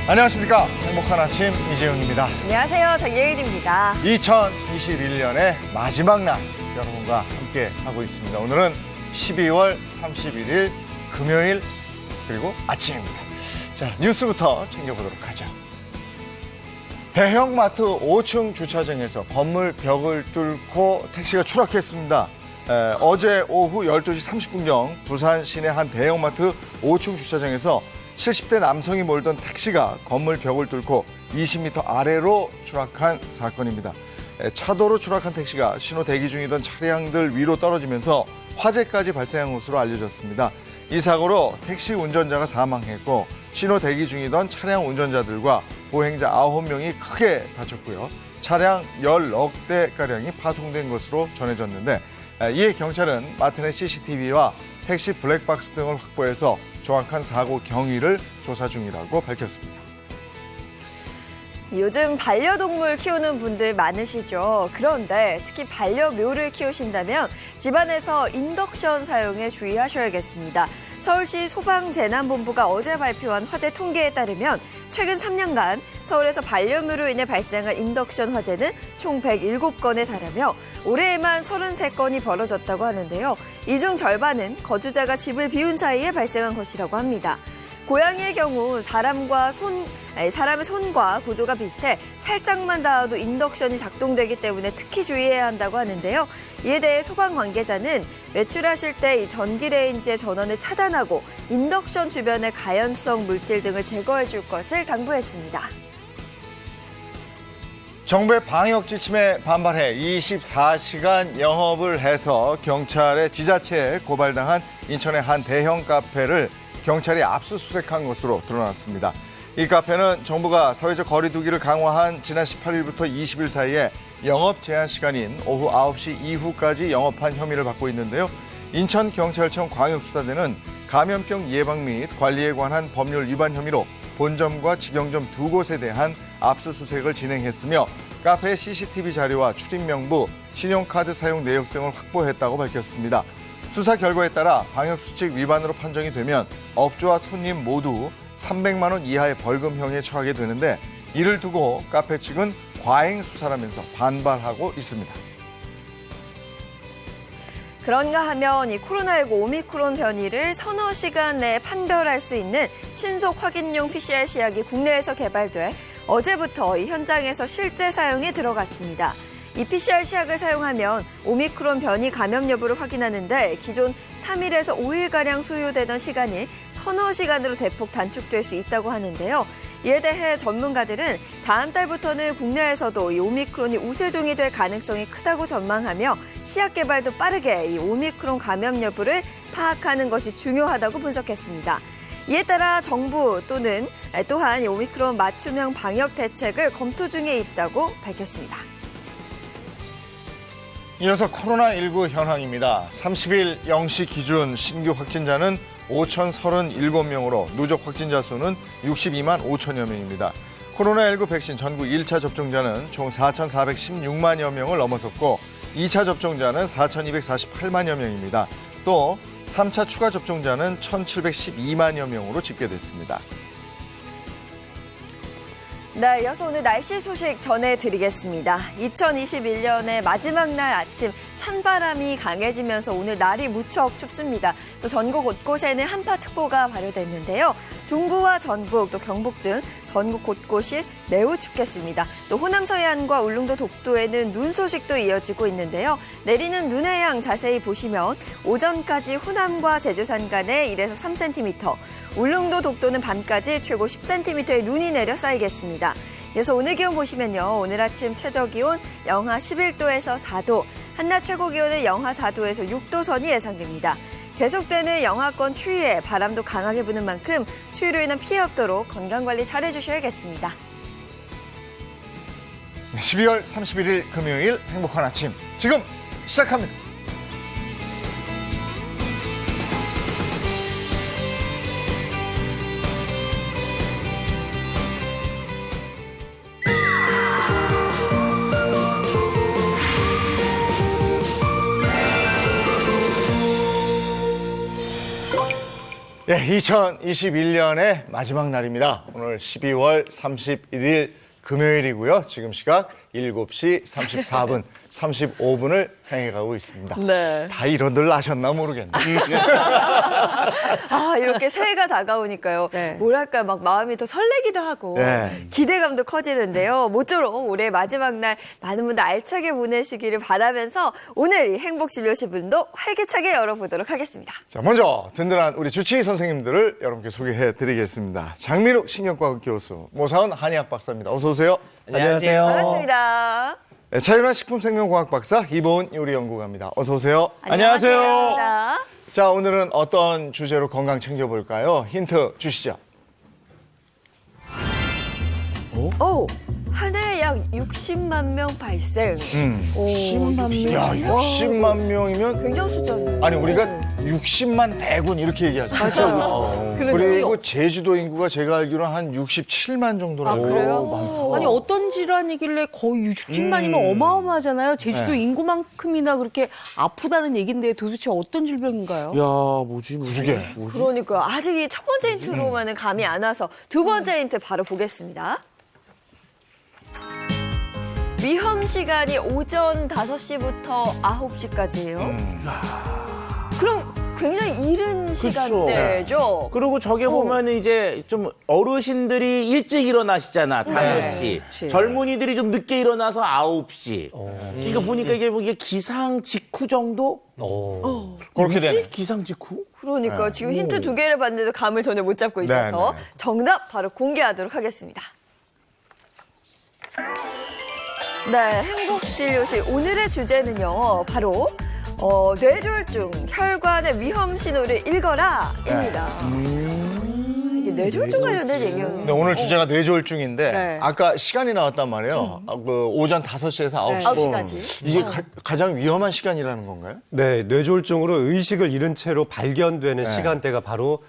안녕하십니까. 행복한 아침 이재훈입니다. 안녕하세요. 장예은입니다. 2021년의 마지막 날 여러분과 함께 하고 있습니다. 오늘은 12월 31일 금요일 그리고 아침입니다. 자, 뉴스부터 챙겨보도록 하죠. 대형마트 5층 주차장에서 건물 벽을 뚫고 택시가 추락했습니다. 어제 오후 12시 30분경 부산 시내 한 대형마트 5층 주차장에서 70대 남성이 몰던 택시가 건물 벽을 뚫고 20m 아래로 추락한 사건입니다. 차도로 추락한 택시가 신호 대기 중이던 차량들 위로 떨어지면서 화재까지 발생한 것으로 알려졌습니다. 이 사고로 택시 운전자가 사망했고 신호 대기 중이던 차량 운전자들과 보행자 9명이 크게 다쳤고요. 차량 10여 대가량이 파손된 것으로 전해졌는데 이에 경찰은 마트 내 CCTV와 택시 블랙박스 등을 확보해서 정확한 사고 경위를 조사 중이라고 밝혔습니다. 요즘 반려동물 키우는 분들 많으시죠. 그런데 특히 반려묘를 키우신다면 집안에서 인덕션 사용에 주의하셔야겠습니다. 서울시 소방재난본부가 어제 발표한 화재 통계에 따르면 최근 3년간 서울에서 반려묘로 인해 발생한 인덕션 화재는 총 107건에 달하며 올해에만 33건이 벌어졌다고 하는데요. 이 중 절반은 거주자가 집을 비운 사이에 발생한 것이라고 합니다. 고양이의 경우 사람의 손과 구조가 비슷해 살짝만 닿아도 인덕션이 작동되기 때문에 특히 주의해야 한다고 하는데요. 이에 대해 소방 관계자는 외출하실 때 이 전기레인지의 전원을 차단하고 인덕션 주변의 가연성 물질 등을 제거해 줄 것을 당부했습니다. 정부의 방역 지침에 반발해 24시간 영업을 해서 경찰의 지자체에 고발당한 인천의 한 대형 카페를 경찰이 압수수색한 것으로 드러났습니다. 이 카페는 정부가 사회적 거리 두기를 강화한 지난 18일부터 20일 사이에 영업 제한 시간인 오후 9시 이후까지 영업한 혐의를 받고 있는데요. 인천경찰청 광역수사대는 감염병 예방 및 관리에 관한 법률 위반 혐의로 본점과 직영점 2곳에 대한 압수수색을 진행했으며 카페의 CCTV 자료와 출입명부, 신용카드 사용 내역 등을 확보했다고 밝혔습니다. 수사 결과에 따라 방역수칙 위반으로 판정이 되면 업주와 손님 모두 300만 원 이하의 벌금형에 처하게 되는데 이를 두고 카페 측은 과잉 수사라면서 반발하고 있습니다. 그런가 하면 이 코로나19 오미크론 변이를 서너 시간 내에 판별할 수 있는 신속 확인용 PCR 시약이 국내에서 개발돼 어제부터 이 현장에서 실제 사용에 들어갔습니다. 이 PCR 시약을 사용하면 오미크론 변이 감염 여부를 확인하는데 기존 3일에서 5일가량 소요되던 시간이 서너 시간으로 대폭 단축될 수 있다고 하는데요. 이에 대해 전문가들은 다음 달부터는 국내에서도 이 오미크론이 우세종이 될 가능성이 크다고 전망하며 시약 개발도 빠르게 이 오미크론 감염 여부를 파악하는 것이 중요하다고 분석했습니다. 이에 따라 정부 또한 이 오미크론 맞춤형 방역 대책을 검토 중에 있다고 밝혔습니다. 이어서 코로나19 현황입니다. 30일 0시 기준 신규 확진자는 5,037명으로 누적 확진자 수는 62만 5천여 명입니다. 코로나19 백신 전국 1차 접종자는 총 4,416만여 명을 넘어섰고 2차 접종자는 4,248만여 명입니다. 또 3차 추가 접종자는 1,712만여 명으로 집계됐습니다. 네, 이어서 오늘 날씨 소식 전해드리겠습니다. 2021년의 마지막 날 아침 찬바람이 강해지면서 오늘 날이 무척 춥습니다. 또 전국 곳곳에는 한파특보가 발효됐는데요. 중부와 전북, 또 경북 등 전국 곳곳이 매우 춥겠습니다. 또 호남 서해안과 울릉도 독도에는 눈 소식도 이어지고 있는데요. 내리는 눈의 양 자세히 보시면 오전까지 호남과 제주 산간에 1에서 3cm, 울릉도 독도는 밤까지 최고 10cm의 눈이 내려 쌓이겠습니다. 그래서 오늘 기온 보시면요. 오늘 아침 최저기온 영하 11도에서 4도, 한낮 최고기온은 영하 4도에서 6도 선이 예상됩니다. 계속되는 영하권 추위에 바람도 강하게 부는 만큼 추위로 인한 피해 없도록 건강관리 잘 해주셔야겠습니다. 12월 31일 금요일 행복한 아침 지금 시작합니다. 예, 2021년의 마지막 날입니다. 오늘 12월 31일 금요일이고요. 지금 시각 7시 34분, 35분을 향해가고 있습니다. 네. 다 이런들 나셨나 모르겠네. 아, 이렇게 새해가 다가오니까요. 네. 뭐랄까, 막 마음이 더 설레기도 하고, 네. 기대감도 커지는데요. 모쪼록 올해 마지막 날 많은 분들 알차게 보내시기를 바라면서 오늘 이 행복진료실 분도 활기차게 열어보도록 하겠습니다. 자, 먼저 든든한 우리 주치의 선생님들을 여러분께 소개해드리겠습니다. 장민욱 신경과학 교수, 모사은 한의학 박사입니다. 어서 오세요. 안녕하세요. 반갑습니다. 네, 차윤환 식품생명공학 박사, 이보은 요리연구가입니다. 어서 오세요. 안녕하세요. 반갑습니다. 자, 오늘은 어떤 주제로 건강 챙겨볼까요? 힌트 주시죠. 오, 한 해에 약 60만 명 발생. 10만 야, 60만 명이면 굉장히 숫자네요. 아니 우리가 60만 대군 이렇게 얘기하잖아요. 그러네요. 그리고 제주도 인구가 제가 알기로는 한 67만 정도라고. 아, 그래요? 아니 어떤 질환이길래 거의 60만이면 어마어마하잖아요. 제주도 네. 인구만큼이나 그렇게 아프다는 얘기인데 도대체 어떤 질병인가요? 야, 뭐지? 그게. 그러니까요. 아직 이 첫 번째 힌트로만은 감이 안 와서 두 번째 힌트 바로 보겠습니다. 위험 시간이 오전 5시부터 9시까지예요. 그럼 굉장히 이른 시간대죠. 그리고 저게 보면 이제 좀 어르신들이 일찍 일어나시잖아, 5시. 그치. 젊은이들이 좀 늦게 일어나서 9시. 그러니까 보니까 이게 뭐 이게 기상 직후 정도? 그렇게 뭐지? 되네. 기상 직후? 그러니까 지금 힌트 두 개를 봤는데도 감을 전혀 못 잡고 있어서 네. 정답 바로 공개하도록 하겠습니다. 네, 행복진료실 오늘의 주제는요. 바로 뇌졸중, 혈관의 위험 신호를 읽어라입니다. 이게 뇌졸중 관련된 얘기였는데 근데 오늘 주제가 뇌졸중인데 네. 아까 시간이 나왔단 말이에요. 그 오전 5시에서 9시. 9시까지. 이게 가장 위험한 시간이라는 건가요? 네, 뇌졸중으로 의식을 잃은 채로 발견되는 시간대가 바로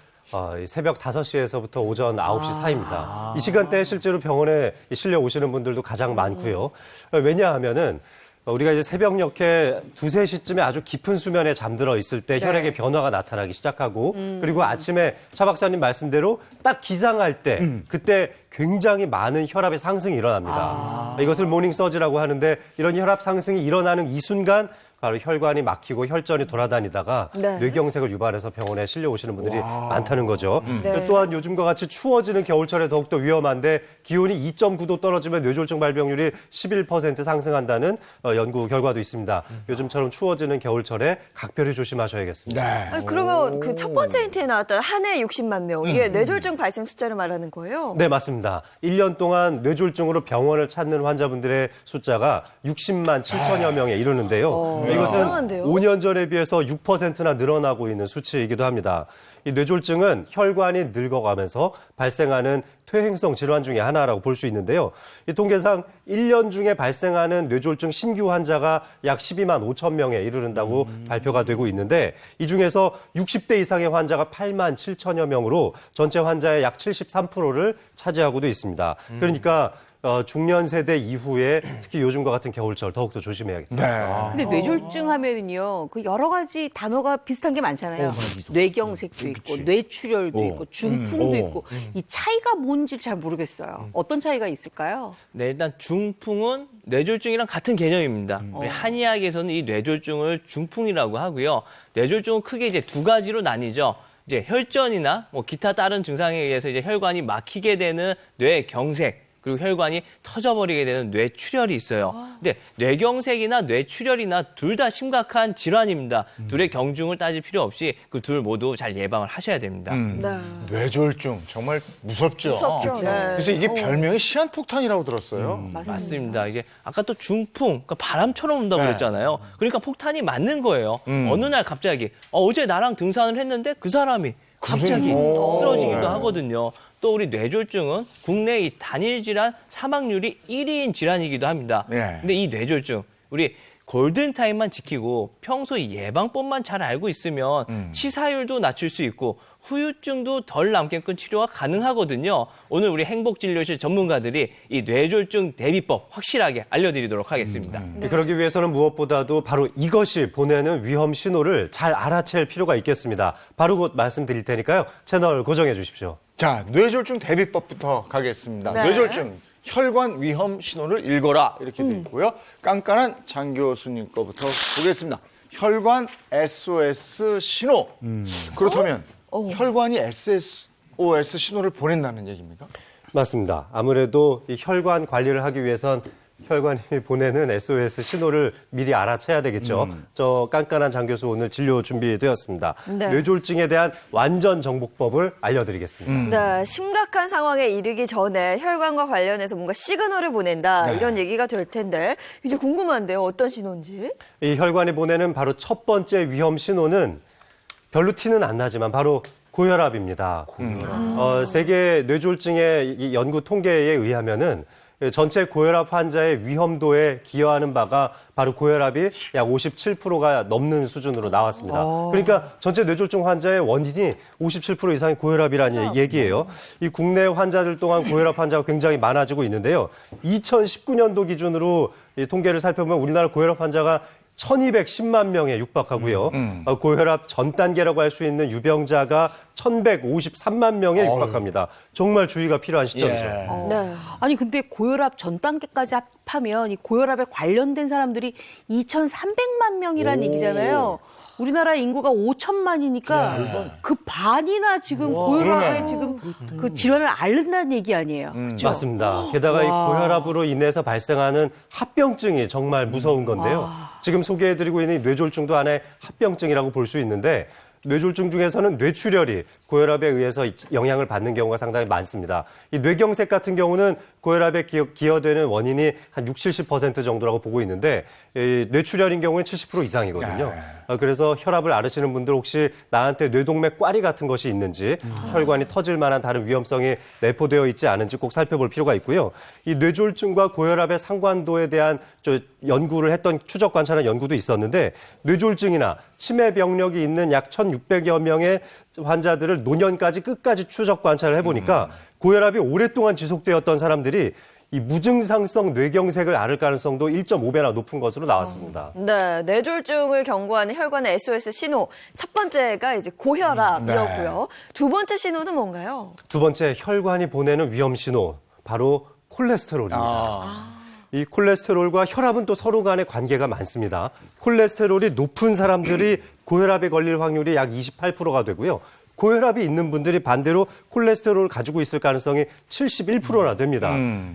이 새벽 5시에서부터 오전 9시 사이입니다. 이 시간대에 실제로 병원에 실려 오시는 분들도 가장 많고요. 왜냐하면은 우리가 이제 새벽녘에 2, 3시쯤에 아주 깊은 수면에 잠들어 있을 때 혈액의 변화가 나타나기 시작하고 그리고 아침에 차 박사님 말씀대로 딱 기상할 때 그때 굉장히 많은 혈압의 상승이 일어납니다. 이것을 모닝 서지라고 하는데 이런 혈압 상승이 일어나는 이 순간 바로 혈관이 막히고 혈전이 돌아다니다가 네. 뇌경색을 유발해서 병원에 실려 오시는 분들이 많다는 거죠. 네. 또한 요즘과 같이 추워지는 겨울철에 더욱더 위험한데 기온이 2.9도 떨어지면 뇌졸중 발병률이 11% 상승한다는 연구 결과도 있습니다. 요즘처럼 추워지는 겨울철에 각별히 조심하셔야겠습니다. 네. 아니, 그러면 그 첫 번째 힌트에 나왔던 한 해 60만 명, 이게 뇌졸중 발생 숫자를 말하는 거예요? 네, 맞습니다. 1년 동안 뇌졸중으로 병원을 찾는 환자분들의 숫자가 60만 7천여 명에 이르는데요. 이것은 이상한데요? 5년 전에 비해서 6%나 늘어나고 있는 수치이기도 합니다. 이 뇌졸중은 혈관이 늙어가면서 발생하는 퇴행성 질환 중에 하나라고 볼 수 있는데요. 이 통계상 1년 중에 발생하는 뇌졸중 신규 환자가 약 12만 5천 명에 이르른다고 발표가 되고 있는데 이 중에서 60대 이상의 환자가 8만 7천여 명으로 전체 환자의 약 73%를 차지하고도 있습니다. 그러니까 중년 세대 이후에 특히 요즘과 같은 겨울철 더욱더 조심해야겠습니다. 근데 뇌졸중 하면은요, 그 여러 가지 단어가 비슷한 게 많잖아요. 뇌경색도 있고, 뇌출혈도 있고, 중풍도 있고, 이 차이가 뭔지 잘 모르겠어요. 어떤 차이가 있을까요? 네, 일단 중풍은 뇌졸중이랑 같은 개념입니다. 우리 한의학에서는 이 뇌졸중을 중풍이라고 하고요. 뇌졸중은 크게 이제 두 가지로 나뉘죠. 이제 혈전이나 뭐 기타 다른 증상에 의해서 이제 혈관이 막히게 되는 뇌경색, 그리고 혈관이 터져버리게 되는 뇌출혈이 있어요. 근데 뇌경색이나 뇌출혈이나 둘 다 심각한 질환입니다. 둘의 경중을 따질 필요 없이 그 둘 모두 잘 예방을 하셔야 됩니다. 네. 뇌졸중 정말 무섭죠. 무섭죠. 네. 그래서 이게 별명이 시한폭탄이라고 들었어요. 맞습니다. 이게 아까 또 중풍, 그러니까 바람처럼 온다고 네. 그랬잖아요. 그러니까 폭탄이 맞는 거예요. 어느 날 갑자기 어제 나랑 등산을 했는데 그 사람이 갑자기 쓰러지기도 네. 하거든요. 또 우리 뇌졸중은 국내 이 단일 질환 사망률이 1위인 질환이기도 합니다. 네. 근데 이 뇌졸중 우리 골든타임만 지키고 평소 예방법만 잘 알고 있으면 치사율도 낮출 수 있고 후유증도 덜 남게끔 치료가 가능하거든요. 오늘 우리 행복진료실 전문가들이 이 뇌졸중 대비법 확실하게 알려드리도록 하겠습니다. 그러기 위해서는 무엇보다도 바로 이것이 보내는 위험 신호를 잘 알아챌 필요가 있겠습니다. 바로 곧 말씀드릴 테니까요. 채널 고정해 주십시오. 자, 뇌졸중 대비법부터 가겠습니다. 네. 뇌졸중 혈관 위험 신호를 읽어라 이렇게 되어 있고요. 깐깐한 장 교수님 거부터 보겠습니다. 혈관 SOS 신호. 그렇다면 혈관이 SOS 신호를 보낸다는 얘기입니까? 맞습니다. 아무래도 이 혈관 관리를 하기 위해선 혈관이 보내는 SOS 신호를 미리 알아채야 되겠죠. 저 깐깐한 장 교수 오늘 진료 준비되었습니다. 네. 뇌졸중에 대한 완전 정복법을 알려드리겠습니다. 네, 심각한 상황에 이르기 전에 혈관과 관련해서 뭔가 시그널을 보낸다 이런 얘기가 될 텐데 이제 궁금한데요. 어떤 신호인지? 이 혈관이 보내는 바로 첫 번째 위험 신호는 별로 티는 안 나지만 바로 고혈압입니다. 세계 뇌졸중의 이 연구 통계에 의하면은 전체 고혈압 환자의 위험도에 기여하는 바가 바로 고혈압이 약 57%가 넘는 수준으로 나왔습니다. 그러니까 전체 뇌졸중 환자의 원인이 57% 이상이 고혈압이라는 얘기예요. 이 국내 환자들 동안 고혈압 환자가 굉장히 많아지고 있는데요. 2019년도 기준으로 이 통계를 살펴보면 우리나라 고혈압 환자가 1210만 명에 육박하고요. 고혈압 전 단계라고 할 수 있는 유병자가 1153만 명에 육박합니다. 정말 주의가 필요한 시점이죠. 네. 아니 근데 고혈압 전 단계까지 합하면 이 고혈압에 관련된 사람들이 2,300만 명이라는 얘기잖아요. 우리나라 인구가 5천만이니까 그 반이나 지금 고혈압에 지금 그 질환을 앓는다는 얘기 아니에요. 그렇죠? 맞습니다. 게다가 이 고혈압으로 인해서 발생하는 합병증이 정말 무서운 건데요. 지금 소개해드리고 있는 이 뇌졸중도 하나의 합병증이라고 볼 수 있는데 뇌졸중 중에서는 뇌출혈이 고혈압에 의해서 영향을 받는 경우가 상당히 많습니다. 이 뇌경색 같은 경우는 고혈압에 기여되는 원인이 한 60, 70% 정도라고 보고 있는데 이 뇌출혈인 경우는 70% 이상이거든요. 그래서 혈압을 앓으시는 분들 혹시 나한테 뇌동맥 꽈리 같은 것이 있는지 혈관이 터질 만한 다른 위험성이 내포되어 있지 않은지 꼭 살펴볼 필요가 있고요. 이 뇌졸중과 고혈압의 상관도에 대한 연구를 했던 추적 관찰한 연구도 있었는데 뇌졸중이나 치매 병력이 있는 약 1,600여 명의 환자들을 노년까지 끝까지 추적 관찰을 해보니까 고혈압이 오랫동안 지속되었던 사람들이 이 무증상성 뇌경색을 앓을 가능성도 1.5배나 높은 것으로 나왔습니다. 네, 뇌졸중을 경고하는 혈관의 SOS 신호. 첫 번째가 이제 고혈압이었고요. 두 번째 신호는 뭔가요? 두 번째 혈관이 보내는 위험 신호, 바로 콜레스테롤입니다. 이 콜레스테롤과 혈압은 또 서로 간의 관계가 많습니다. 콜레스테롤이 높은 사람들이 고혈압에 걸릴 확률이 약 28%가 되고요. 고혈압이 있는 분들이 반대로 콜레스테롤을 가지고 있을 가능성이 71%나 됩니다.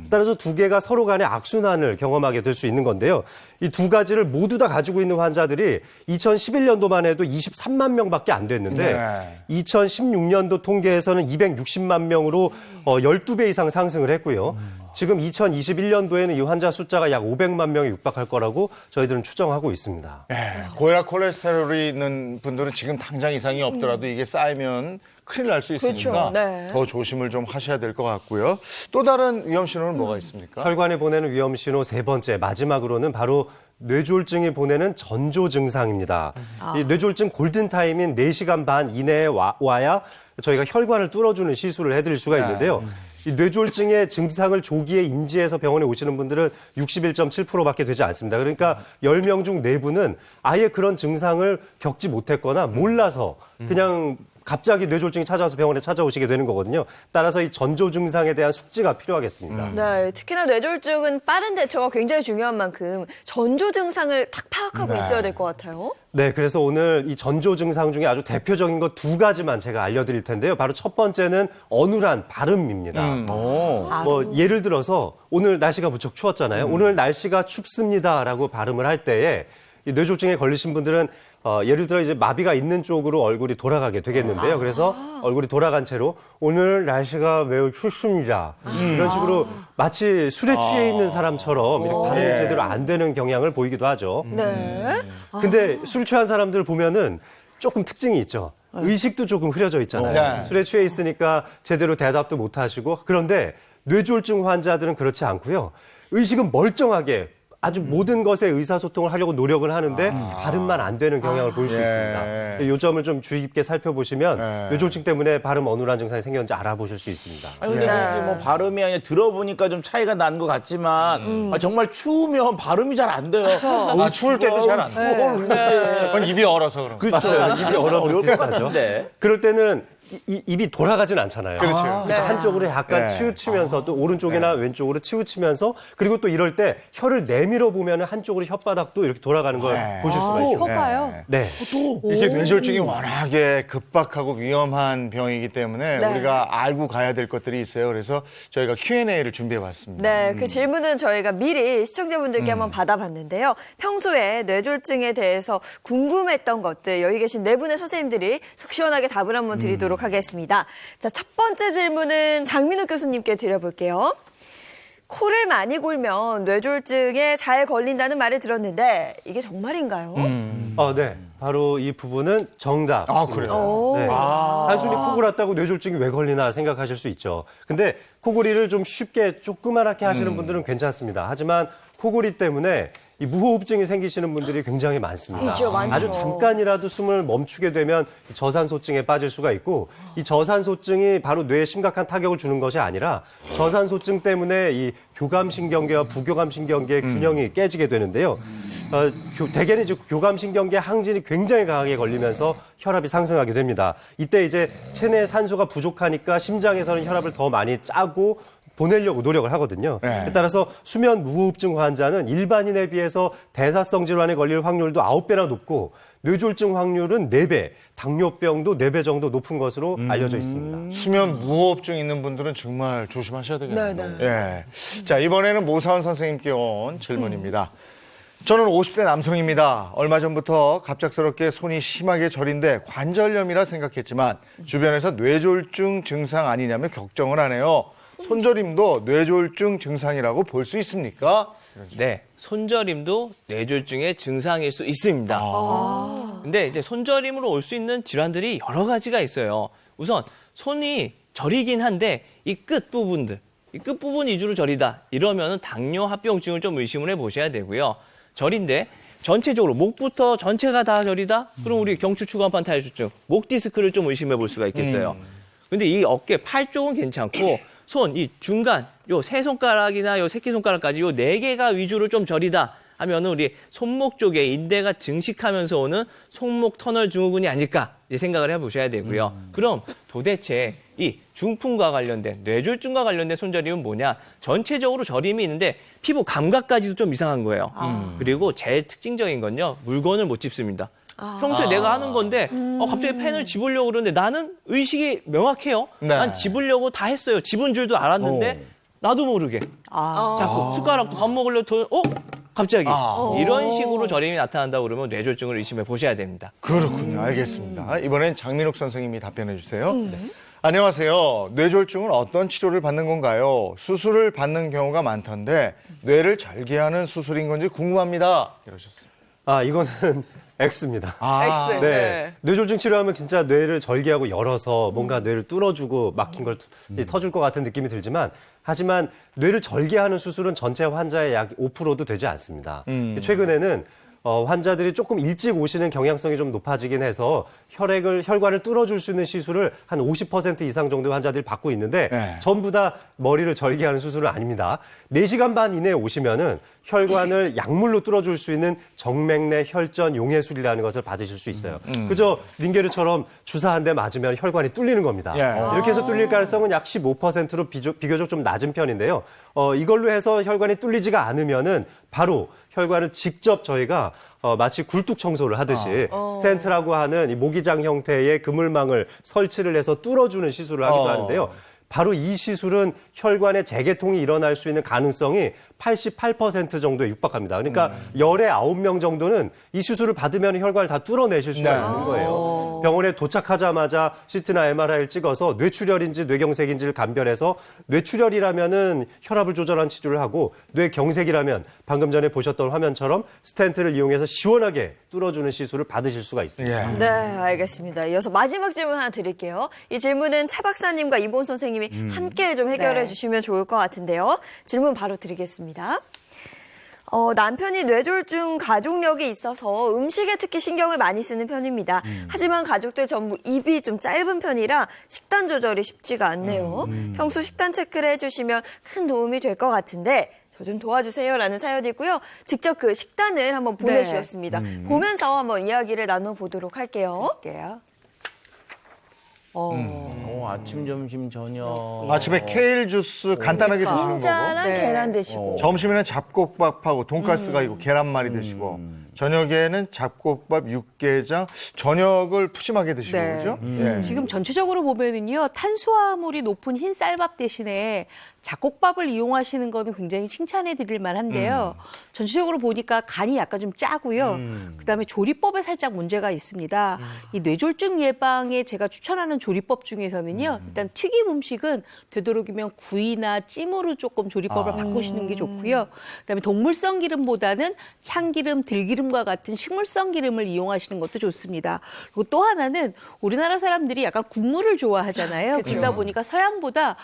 따라서 두 개가 서로 간의 악순환을 경험하게 될 수 있는 건데요. 이 두 가지를 모두 다 가지고 있는 환자들이 2011년도만 해도 23만 명밖에 안 됐는데 2016년도 통계에서는 260만 명으로 12배 이상 상승을 했고요. 지금 2021년도에는 이 환자 숫자가 약 500만 명에 육박할 거라고 저희들은 추정하고 있습니다. 고혈압 콜레스테롤이 있는 분들은 지금 당장 이상이 없더라도 이게 쌓이면 큰일 날 수 있으니까 그렇죠. 네. 더 조심을 좀 하셔야 될 것 같고요. 또 다른 위험 신호는 뭐가 있습니까? 혈관이 보내는 위험 신호 세 번째, 마지막으로는 바로 뇌졸중이 보내는 전조 증상입니다. 이 뇌졸중 골든타임인 4시간 반 이내에 와야 저희가 혈관을 뚫어주는 시술을 해드릴 수가 있는데요. 이 뇌졸중의 증상을 조기에 인지해서 병원에 오시는 분들은 61.7%밖에 되지 않습니다. 그러니까 10명 중 4분은 아예 그런 증상을 겪지 못했거나 몰라서 그냥 갑자기 뇌졸중이 찾아와서 병원에 찾아오시게 되는 거거든요. 따라서 이 전조 증상에 대한 숙지가 필요하겠습니다. 네, 특히나 뇌졸중은 빠른 대처가 굉장히 중요한 만큼 전조 증상을 탁 파악하고 있어야 될 것 같아요. 네, 그래서 오늘 이 전조 증상 중에 아주 대표적인 것 두 가지만 제가 알려드릴 텐데요. 바로 첫 번째는 어눌한 발음입니다. 뭐 예를 들어서 오늘 날씨가 무척 추웠잖아요. 오늘 날씨가 춥습니다라고 발음을 할 때에 이 뇌졸중에 걸리신 분들은 예를 들어 이제 마비가 있는 쪽으로 얼굴이 돌아가게 되겠는데요. 그래서 얼굴이 돌아간 채로 오늘 날씨가 매우 춥습니다. 이런 식으로 마치 술에 취해 있는 사람처럼 이렇게 발음이 제대로 안 되는 경향을 보이기도 하죠. 네. 근데 술 취한 사람들을 보면은 조금 특징이 있죠. 의식도 조금 흐려져 있잖아요. 네. 술에 취해 있으니까 제대로 대답도 못 하시고. 그런데 뇌졸중 환자들은 그렇지 않고요. 의식은 멀쩡하게 아주 모든 것에 의사소통을 하려고 노력을 하는데 발음만 안 되는 경향을 보일 수 있습니다. 이 점을 좀 주의 깊게 살펴보시면 뇌졸중 때문에 발음 어눌한 증상이 생겼는지 알아보실 수 있습니다. 아니, 근데 그게 뭐 발음이 아니라 들어보니까 좀 차이가 나는 것 같지만 정말 추우면 발음이 잘 안 돼요. 추울 때도 잘 안 돼요. 그건 입이 얼어서 그런 거예요. 맞아요. 입이 얼어도 어려울 것 비슷하죠. 같은데. 그럴 때는 입이 돌아가진 않잖아요. 그렇죠. 그래서 한쪽으로 약간 네. 치우치면서 또 오른쪽이나 왼쪽으로 치우치면서 그리고 또 이럴 때 혀를 내밀어 보면 한쪽으로 혓바닥도 이렇게 돌아가는 걸 보실 수가 있습니다. 혀가요? 네. 이게 뇌졸중이 워낙에 급박하고 위험한 병이기 때문에 네. 우리가 알고 가야 될 것들이 있어요. 그래서 저희가 Q&A를 준비해봤습니다. 네, 그 질문은 저희가 미리 시청자분들께 한번 받아봤는데요. 평소에 뇌졸중에 대해서 궁금했던 것들 여기 계신 네 분의 선생님들이 속 시원하게 답을 한번 드리도록 하겠습니다. 자, 첫 번째 질문은 장민욱 교수님께 드려볼게요. 코를 많이 골면 뇌졸중에 잘 걸린다는 말을 들었는데 이게 정말인가요? 네. 바로 이 부분은 정답. 그래요? 네. 단순히 코 골았다고 뇌졸중이 왜 걸리나 생각하실 수 있죠. 근데 코골이를 좀 쉽게 조그맣게 하시는 분들은 괜찮습니다. 하지만 코골이 때문에 이 무호흡증이 생기시는 분들이 굉장히 많습니다. 있죠, 많죠. 아주 잠깐이라도 숨을 멈추게 되면 저산소증에 빠질 수가 있고 이 저산소증이 바로 뇌에 심각한 타격을 주는 것이 아니라 저산소증 때문에 이 교감신경계와 부교감신경계의 균형이 깨지게 되는데요. 대개는 이제 교감신경계 항진이 굉장히 강하게 걸리면서 혈압이 상승하게 됩니다. 이때 이제 체내 산소가 부족하니까 심장에서는 혈압을 더 많이 짜고 보내려고 노력을 하거든요. 네. 따라서 수면 무호흡증 환자는 일반인에 비해서 대사성 질환에 걸릴 확률도 9배나 높고 뇌졸중 확률은 4배, 당뇨병도 4배 정도 높은 것으로 알려져 있습니다. 수면 무호흡증 있는 분들은 정말 조심하셔야 되겠네요. 네, 예. 자, 이번에는 모사원 선생님께 온 질문입니다. 저는 50대 남성입니다. 얼마 전부터 갑작스럽게 손이 심하게 저린데 관절염이라 생각했지만 주변에서 뇌졸중 증상 아니냐며 걱정을 하네요. 손저림도 뇌졸중 증상이라고 볼 수 있습니까? 네, 손저림도 뇌졸중의 증상일 수 있습니다. 근데 이제 손저림으로 올 수 있는 질환들이 여러 가지가 있어요. 우선 손이 저리긴 한데 이 끝부분들, 이 끝부분 위주로 저리다 이러면은 당뇨 합병증을 좀 의심을 해보셔야 되고요. 저린데 전체적으로 목부터 전체가 다 저리다? 그럼 우리 경추추간판 탈수증, 목 디스크를 좀 의심해 볼 수가 있겠어요. 근데 이 어깨, 팔 쪽은 괜찮고 손, 이 중간, 요 세 손가락이나 요 새끼손가락까지 요 네 개가 위주로 좀 저리다 하면은 우리 손목 쪽에 인대가 증식하면서 오는 손목 터널 증후군이 아닐까 이제 생각을 해보셔야 되고요. 그럼 도대체 이 중풍과 관련된 뇌졸중과 관련된 손저림은 뭐냐? 전체적으로 저림이 있는데 피부 감각까지도 좀 이상한 거예요. 그리고 제일 특징적인 건요, 물건을 못 짚습니다. 평소에 내가 하는 건데 갑자기 펜을 집으려고 그러는데 나는 의식이 명확해요. 네. 난 집으려고 다 했어요. 집은 줄도 알았는데 나도 모르게 자꾸 숟가락도 밥 먹으려고 갑자기 이런 식으로 저림이 나타난다고 그러면 뇌졸중을 의심해 보셔야 됩니다. 그렇군요. 알겠습니다. 이번엔 장민욱 선생님이 답변해 주세요. 안녕하세요. 뇌졸중은 어떤 치료를 받는 건가요? 수술을 받는 경우가 많던데 뇌를 절개하는 수술인 건지 궁금합니다. 이러셨어요. 이거는 X입니다. X. 네. 뇌졸중 치료하면 진짜 뇌를 절개하고 열어서 뭔가 뇌를 뚫어주고 막힌 걸 터줄 것 같은 느낌이 들지만 하지만 뇌를 절개하는 수술은 전체 환자의 약 5%도 되지 않습니다. 최근에는 환자들이 조금 일찍 오시는 경향성이 좀 높아지긴 해서 혈관을 뚫어줄 수 있는 시술을 한 50% 이상 정도의 환자들이 받고 있는데 네. 전부 다 머리를 절개하는 수술은 아닙니다. 4시간 반 이내에 오시면은 혈관을 약물로 뚫어줄 수 있는 정맥내 혈전 용해술이라는 것을 받으실 수 있어요. 그저 링게르처럼 주사 한 대 맞으면 혈관이 뚫리는 겁니다. 예. 이렇게 해서 뚫릴 가능성은 약 15%로 비교적 좀 낮은 편인데요. 이걸로 해서 혈관이 뚫리지가 않으면은 바로 혈관을 직접 저희가 마치 굴뚝 청소를 하듯이 스텐트라고 하는 이 모기장 형태의 그물망을 설치를 해서 뚫어주는 시술을 하기도 하는데요. 바로 이 시술은 혈관의 재개통이 일어날 수 있는 가능성이 88% 정도에 육박합니다. 그러니까 열의 9명 정도는 이 시술을 받으면 혈관을 다 뚫어내실 수가 있는 거예요. 병원에 도착하자마자 CT나 MRI를 찍어서 뇌출혈인지 뇌경색인지를 감별해서 뇌출혈이라면은 혈압을 조절한 치료를 하고 뇌경색이라면 방금 전에 보셨던 화면처럼 스텐트를 이용해서 시원하게 뚫어주는 시술을 받으실 수가 있습니다. 네, 알겠습니다. 이어서 마지막 질문 하나 드릴게요. 이 질문은 차 박사님과 이본 선생님이 함께 좀 해결해 주시면 좋을 것 같은데요. 질문 바로 드리겠습니다. 남편이 뇌졸중 가족력이 있어서 음식에 특히 신경을 많이 쓰는 편입니다. 하지만 가족들 전부 입이 좀 짧은 편이라 식단 조절이 쉽지가 않네요. 평소 식단 체크를 해주시면 큰 도움이 될 것 같은데 저 좀 도와주세요라는 사연이고요. 직접 그 식단을 한번 보내주셨습니다. 보면서 한번 이야기를 나눠보도록 할게요. 볼게요. 아침, 점심, 저녁. 아침에 케일 주스 간단하게 드시는 거고, 흰자랑 네. 계란 드시고. 점심에는 잡곡밥하고 돈가스가 있고 계란말이 드시고, 저녁에는 잡곡밥, 육개장, 저녁을 푸짐하게 드시고 네. 그죠? 예. 지금 전체적으로 보면은요, 탄수화물이 높은 흰 쌀밥 대신에 잡곡밥을 이용하시는 거는 굉장히 칭찬해 드릴 만한데요. 전체적으로 보니까 간이 약간 좀 짜고요. 그다음에 조리법에 살짝 문제가 있습니다. 이 뇌졸중 예방에 제가 추천하는 조리법 중에서는요. 일단 튀김 음식은 되도록이면 구이나 찜으로 조금 조리법을 바꾸시는 게 좋고요. 그다음에 동물성 기름보다는 참기름, 들기름과 같은 식물성 기름을 이용하시는 것도 좋습니다. 그리고 또 하나는 우리나라 사람들이 약간 국물을 좋아하잖아요. 그러다 보니까 서양보다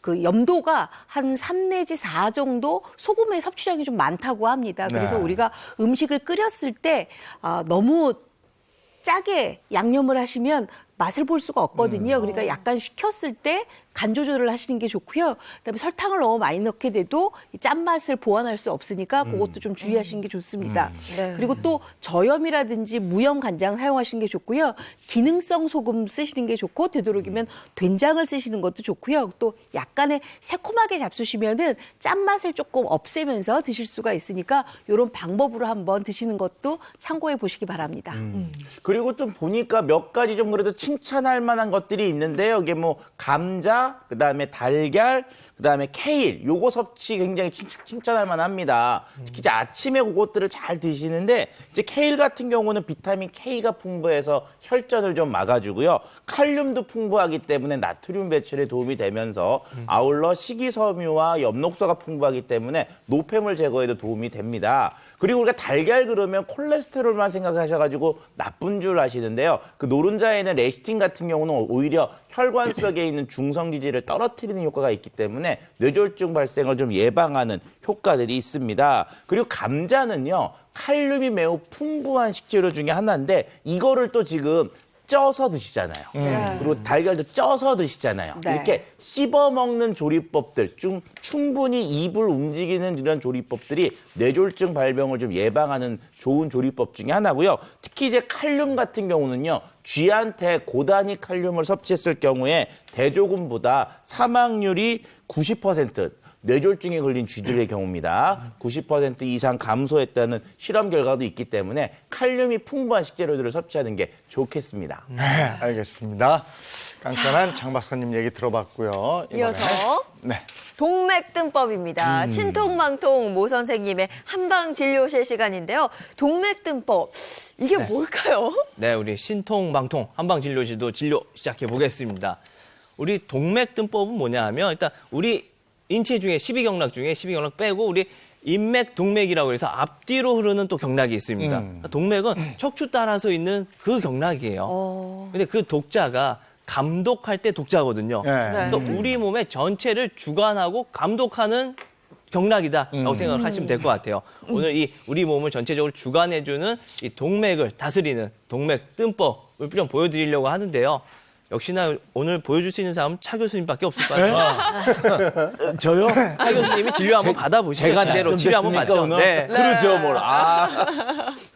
그 염도가 한 3 내지 4 정도 소금의 섭취량이 좀 많다고 합니다. 그래서 네. 우리가 음식을 끓였을 때 너무 짜게 양념을 하시면 맛을 볼 수가 없거든요. 그러니까 약간 식혔을 때 간 조절을 하시는 게 좋고요. 그다음에 설탕을 너무 많이 넣게 돼도 이 짠맛을 보완할 수 없으니까 그것도 좀 주의하시는 게 좋습니다. 네. 그리고 또 저염이라든지 무염 간장 사용하시는 게 좋고요. 기능성 소금 쓰시는 게 좋고 되도록이면 된장을 쓰시는 것도 좋고요. 또 약간의 새콤하게 잡수시면은 짠맛을 조금 없애면서 드실 수가 있으니까 이런 방법으로 한번 드시는 것도 참고해 보시기 바랍니다. 그리고 좀 보니까 몇 가지 좀 그래도 칭찬할 만한 것들이 있는데요. 이게 뭐 감자, 그다음에 달걀, 그다음에 케일, 요거 섭취 굉장히 칭찬할 만합니다. 특히 이제 아침에 그것들을 잘 드시는데 이제 케일 같은 경우는 비타민 K가 풍부해서 혈전을 좀 막아주고요. 칼륨도 풍부하기 때문에 나트륨 배출에 도움이 되면서 아울러 식이섬유와 엽록소가 풍부하기 때문에 노폐물 제거에도 도움이 됩니다. 그리고 우리가 달걀 그러면 콜레스테롤만 생각하셔가지고 나쁜 줄 아시는데요. 그 노른자에는 레시틴 같은 경우는 오히려 혈관 속에 있는 중성지질을 떨어뜨리는 효과가 있기 때문에 뇌졸중 발생을 좀 예방하는 효과들이 있습니다. 그리고 감자는요, 칼륨이 매우 풍부한 식재료 중에 하나인데 이거를 또 지금 쪄서 드시잖아요. 그리고 달걀도 쪄서 드시잖아요. 네. 이렇게 씹어 먹는 조리법들, 좀 충분히 입을 움직이는 이런 조리법들이 뇌졸중 발병을 좀 예방하는 좋은 조리법 중에 하나고요. 특히 이제 칼륨 같은 경우는요. 쥐한테 고단위 칼륨을 섭취했을 경우에 대조군보다 사망률이 90%, 뇌졸중에 걸린 쥐들의 경우입니다. 90% 이상 감소했다는 실험 결과도 있기 때문에 칼륨이 풍부한 식재료들을 섭취하는 게 좋겠습니다. 네, 알겠습니다. 깐깐한 장 박사님 얘기 들어봤고요. 이어서 네. 동맥등법입니다. 신통망통 모 선생님의 한방진료실 시간인데요. 동맥등법, 이게 뭘까요? 네, 우리 신통방통 한방진료실도 진료 시작해 보겠습니다. 우리 동맥등법은 뭐냐 하면 일단 우리 인체 중에 12경락 중에 12경락 빼고 우리 인맥, 동맥이라고 해서 앞뒤로 흐르는 또 경락이 있습니다. 동맥은 척추 따라서 있는 그 경락이에요. 근데 그 독자가 감독할 때 독자거든요. 네. 또 우리 몸의 전체를 주관하고 감독하는 경락이다라고 생각을 하시면 될 것 같아요. 오늘 이 우리 몸을 전체적으로 주관해주는 이 동맥을 다스리는 동맥등법을 좀 보여드리려고 하는데요. 역시나 오늘 보여줄 수 있는 사람은 차 교수님밖에 없을 것 같아요. 저요? 차 교수님이 진료 한번 받아보시죠. 제가 제대로 치료 한번 받죠. 네. 그러죠, 뭘.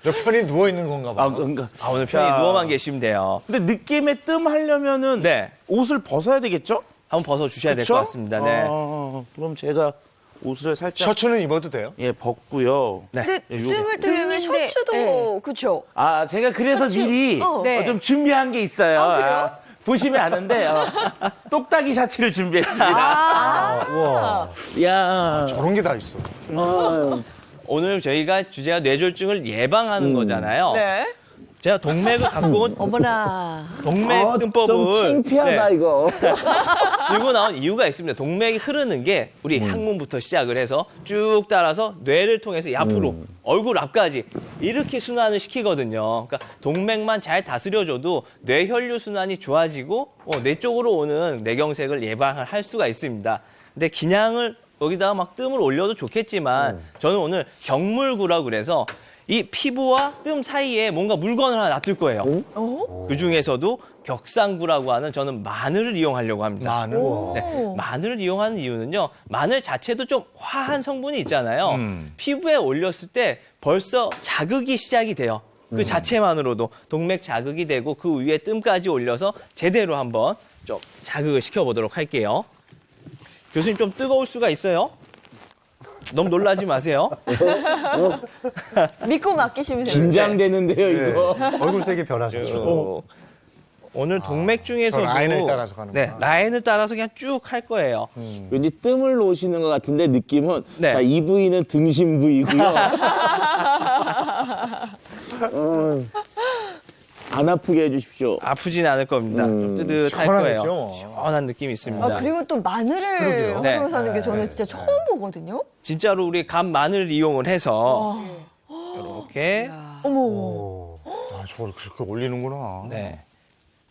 저 편히 누워 있는 건가 봐요. 그러니까. 오늘 편히 누워만 계시면 돼요. 근데 느낌의 뜸 하려면은 네. 옷을 벗어야 되겠죠? 한번 벗어주셔야 될 그쵸? 것 같습니다. 네. 그럼 제가 옷을 살짝 셔츠는 입어도 돼요? 벗고요. 네. 근데 뜸을 들려면 근데, 셔츠도, 네. 그쵸? 제가 그래서 미리 네. 좀 준비한 게 있어요. 그래요? 보시면 아는데 똑딱이 샤츠를 준비했습니다. 우와. 야, 저런 게 다 있어. 오늘 저희가 주제가 뇌졸중을 예방하는 거잖아요. 네. 제가 동맥을 갖고 온 어머나. 동맥등법을 좀 창피하다 이거. 들고 나온 이유가 있습니다. 동맥이 흐르는 게 우리 항문부터 시작을 해서 쭉 따라서 뇌를 통해서 이 앞으로 얼굴 앞까지 이렇게 순환을 시키거든요. 그러니까 동맥만 잘 다스려줘도 뇌혈류 순환이 좋아지고 뇌 쪽으로 오는 뇌경색을 예방할 수가 있습니다. 근데 여기다가 막 뜸을 올려도 좋겠지만 저는 오늘 경물구라고 그래서 이 피부와 뜸 사이에 뭔가 물건을 하나 놔둘 거예요. 그 중에서도 격상구라고 하는 저는 마늘을 이용하려고 합니다. 마늘. 네, 마늘을 이용하는 이유는요. 마늘 자체도 좀 화한 성분이 있잖아요. 피부에 올렸을 때 벌써 자극이 시작이 돼요. 그 자체만으로도 동맥 자극이 되고 그 위에 뜸까지 올려서 제대로 한번 좀 자극을 시켜보도록 할게요. 교수님 좀 뜨거울 수가 있어요. 너무 놀라지 마세요. 믿고 맡기시면 됩니다. 긴장되는데요, 이거. 얼굴색이 변하셨어요. 쭉. 오늘 동맥 중에서도 라인을 따라서 가는구나. 네, 라인을 따라서 그냥 쭉 할 거예요. 왠지 뜸을 놓으시는 것 같은데 느낌은 네. 자, 이 부위는 등심 부위고요. 안 아프게 해주십시오. 아프진 않을 겁니다. 좀 뜨뜻할 시원하겠죠, 거예요. 뭐. 시원한 느낌이 있습니다. 아, 그리고 또 마늘을 그러게요. 활용해서 하는 게 네. 저는 진짜 처음 보거든요. 진짜로 우리 간 마늘을 이용을 해서 이렇게 어머. 아, 저걸 그렇게 올리는구나. 네.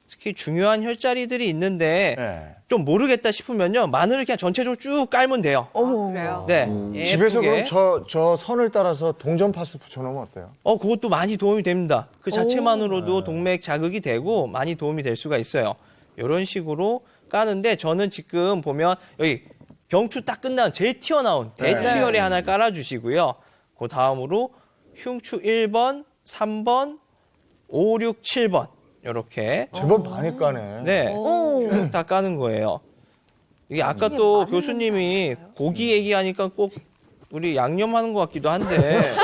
특히 중요한 혈자리들이 있는데 네. 좀 모르겠다 싶으면요. 마늘을 그냥 전체적으로 쭉 깔면 돼요. 어머. 그래요? 네. 집에서 예쁘게. 그럼 저 선을 따라서 동전 파스 붙여놓으면 어때요? 그것도 많이 도움이 됩니다. 그 자체만으로도 동맥 자극이 되고 많이 도움이 될 수가 있어요. 이런 식으로 까는데 저는 지금 보면 여기 경추 딱 끝나는 제일 튀어나온 대추혈에 하나를 깔아주시고요. 그 다음으로 흉추 1번, 3번, 5, 6, 7번 이렇게 제법 많이 까네. 네, 쭉 다 까는 거예요. 이게 아까 또 교수님이 고기 얘기하니까 꼭 우리 양념하는 것 같기도 한데